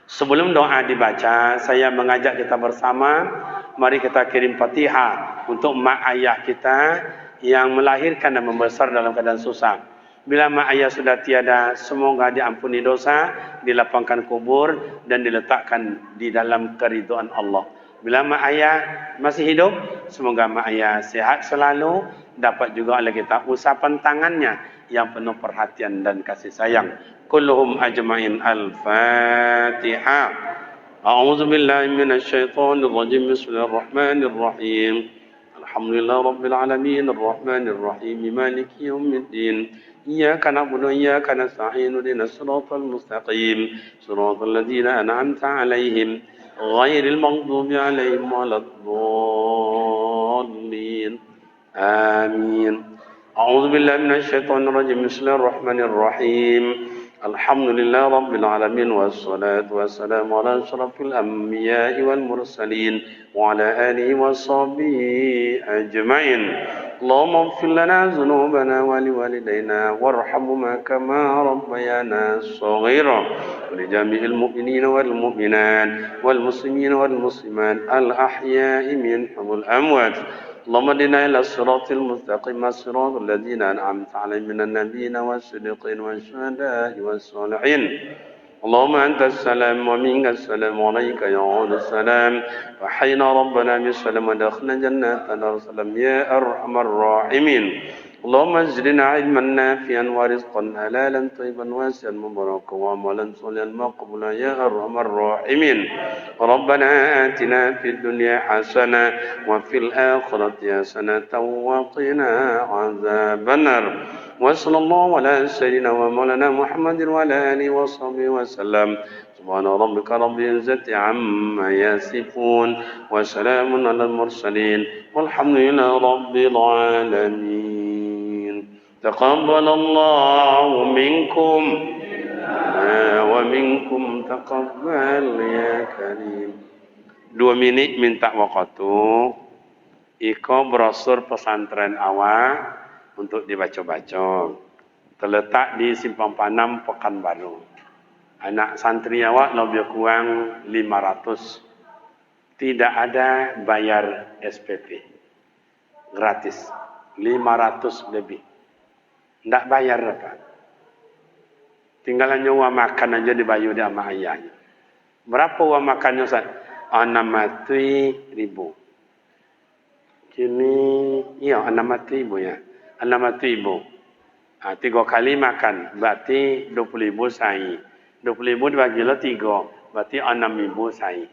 Sebelum doa dibaca, saya mengajak kita bersama, mari kita kirim Fatihah untuk mak ayah kita yang melahirkan dan membesar dalam keadaan susah. Bila mak ayah sudah tiada, semoga diampuni dosa, dilapangkan kubur dan diletakkan di dalam keridhaan Allah. Bila mak ayah masih hidup, semoga mak ayah sehat selalu, dapat juga oleh kita usapan tangannya yang penuh perhatian dan kasih sayang. Kulluhum ajma'in. Al-Fatihah. A'udzu billahi minasy syaithanir rajim. Bismillahirrahmanirrahim. Alhamdulillah rabbil alamin, arrahmanir rahim, maliki yaumiddin. إياك نعبد وإياك نستعين اهدنا الصراط المستقيم صراط الذين أنعمت عليهم غير المغضوب عليهم ولا الضالين آمين. أعوذ بالله من الشيطان الرجيم. بسم الله الرحمن الرحيم. الحمد لله رب العالمين والصلاة والسلام على أشرف الأنبياء والمرسلين وعلى آله وصحبه أجمعين. اللهم اغفر لنا ذنوبنا ولوالدينا وارحمهما كما ربيانا صغيرا ولجميع المؤمنين والمؤمنات والمسلمين والمسلمات الأحياء منهم والأموات. اللهم اهدنا إلى الصراط المستقيم صراط الذين أنعمت عليهم من النبيين والصديقين والشهداء والصالحين. اللهم أنت السلام ومنك السلام عليك يعود السلام. فحينا ربنا بالسلام ودخلنا جنات السلام يا أرحم الراحمين. اللهم زدنا علما نافعا ورزقا حلالا طيبا واسعا مباركا وعملا صالحا مقبولا يا أرحم الراحمين. ربنا آتنا في الدنيا حسنة وفي الآخرة حسنة وقنا عذاب النار. وصلى الله على سيدنا ومولانا محمد وعلى آله وصحبه وسلم. سبحان ربك رب العزة عما يصفون وسلام على المرسلين والحمد لله رب العالمين. تقبل الله منكم ومنكم تقبل يا كريم. 2 minit minta waktu. Iko brosur pesantren awak untuk dibaca-baca. Terletak di Simpang Panam, Pekanbaru. Anak santri awak lebih kurang 500. Tidak ada bayar SPP. Gratis. 500 lebih. Tidak bayar apa. Tinggalan uang makan aja dibayar dia sama ayahnya. Berapa uang makannya Ustaz? 600.000. Kini, iya 600.000 ya. 600.000. 3 kali makan, berarti 20.000 sahi. 20.000 dibagi lo 3, berarti 6.000 sahi.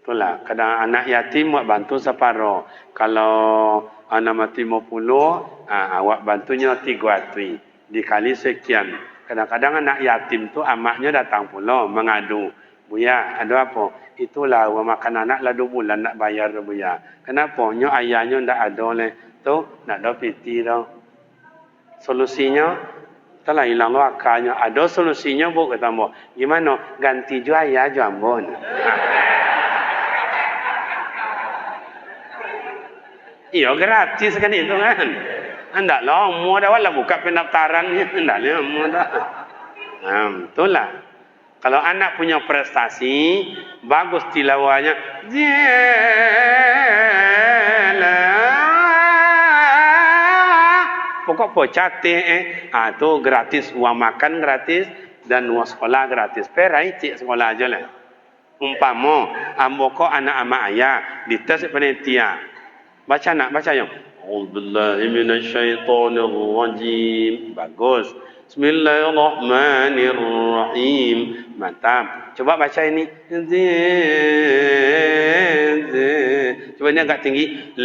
Itulah, kadang anak yatim buat bantu separuh. Kalau 650, awak bantunya 300. Dikali sekian. Kadang-kadang anak yatim tu amaknya datang pula mengadu. Buya, ada apa? Itulah uang makan anak lah 2 bulan nak bayar tu Buya. Kenapa? Nyo ayahnya ndak ada leh. Tu nak ada piti tau. Solusinya telah hilang wakalnya. Ada solusinya bu kata ambo. Gimana? Ganti ju ayah ju ambon. Iya gratis kan itu kan. Hendak lah umur dah wala buka pendaftaran ni. Hendak lah umur dah. Itulah. Kalau anak punya prestasi, bagus tilawahnya. Pokok pocate tu gratis, uang makan gratis dan uang sekolah gratis. Perai cik sekolah aja lah. Umpama ambo ko anak ama ayah dites panitia. Baca nak baca yang. A'udzubillahi minasyaitonirrajim. Bagus. Bismillahirrahmanirrahim. Mantap. Coba baca ini. Coba ini agak tinggi.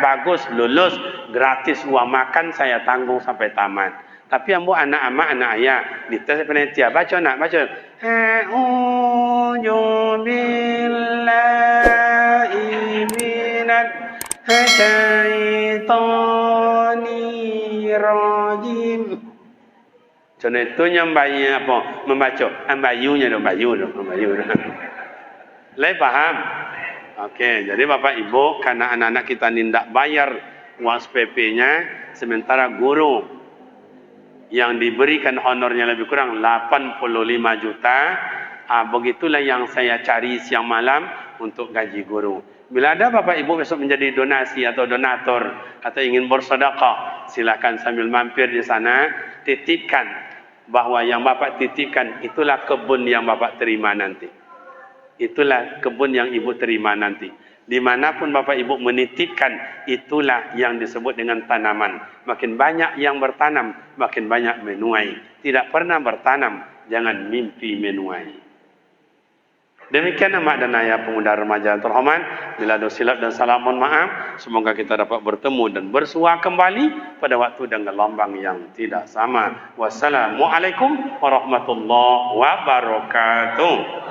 Bagus, lulus. Gratis uang makan saya tanggung sampai tamat. Tapi ambo anak ama anak ayah dites panitia. Baca nak baca. A'udzubillahi minasyaitonirrajim. Contoh itu yang bayi apa? Membaca. Ambayunya dong, bayu. Leh paham? Okey, jadi Bapak Ibu, karena anak-anak kita tidak bayar uang SPP-nya, sementara guru yang diberikan honornya lebih kurang 85 juta, begitulah yang saya cari siang malam untuk gaji guru. Bila ada Bapak Ibu besok menjadi donasi atau donator atau ingin bersedekah, silakan sambil mampir di sana, titipkan bahwa yang Bapak titipkan itulah kebun yang Bapak terima nanti. Itulah kebun yang Ibu terima nanti. Dimanapun Bapak Ibu menitipkan, itulah yang disebut dengan tanaman. Makin banyak yang bertanam, makin banyak menuai. Tidak pernah bertanam, jangan mimpi menuai. Demikian amak dan ayah pemuda remaja yang terhormat. Bila ada silap dan salah mohon maaf. Semoga kita dapat bertemu dan bersua kembali pada waktu dan gelombang yang tidak sama. Wassalamualaikum warahmatullahi wabarakatuh.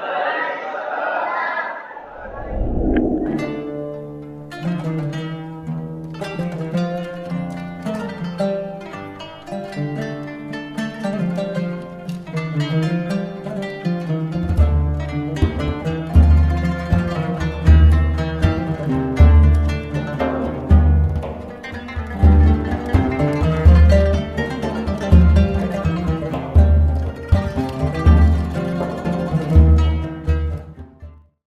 Thank you.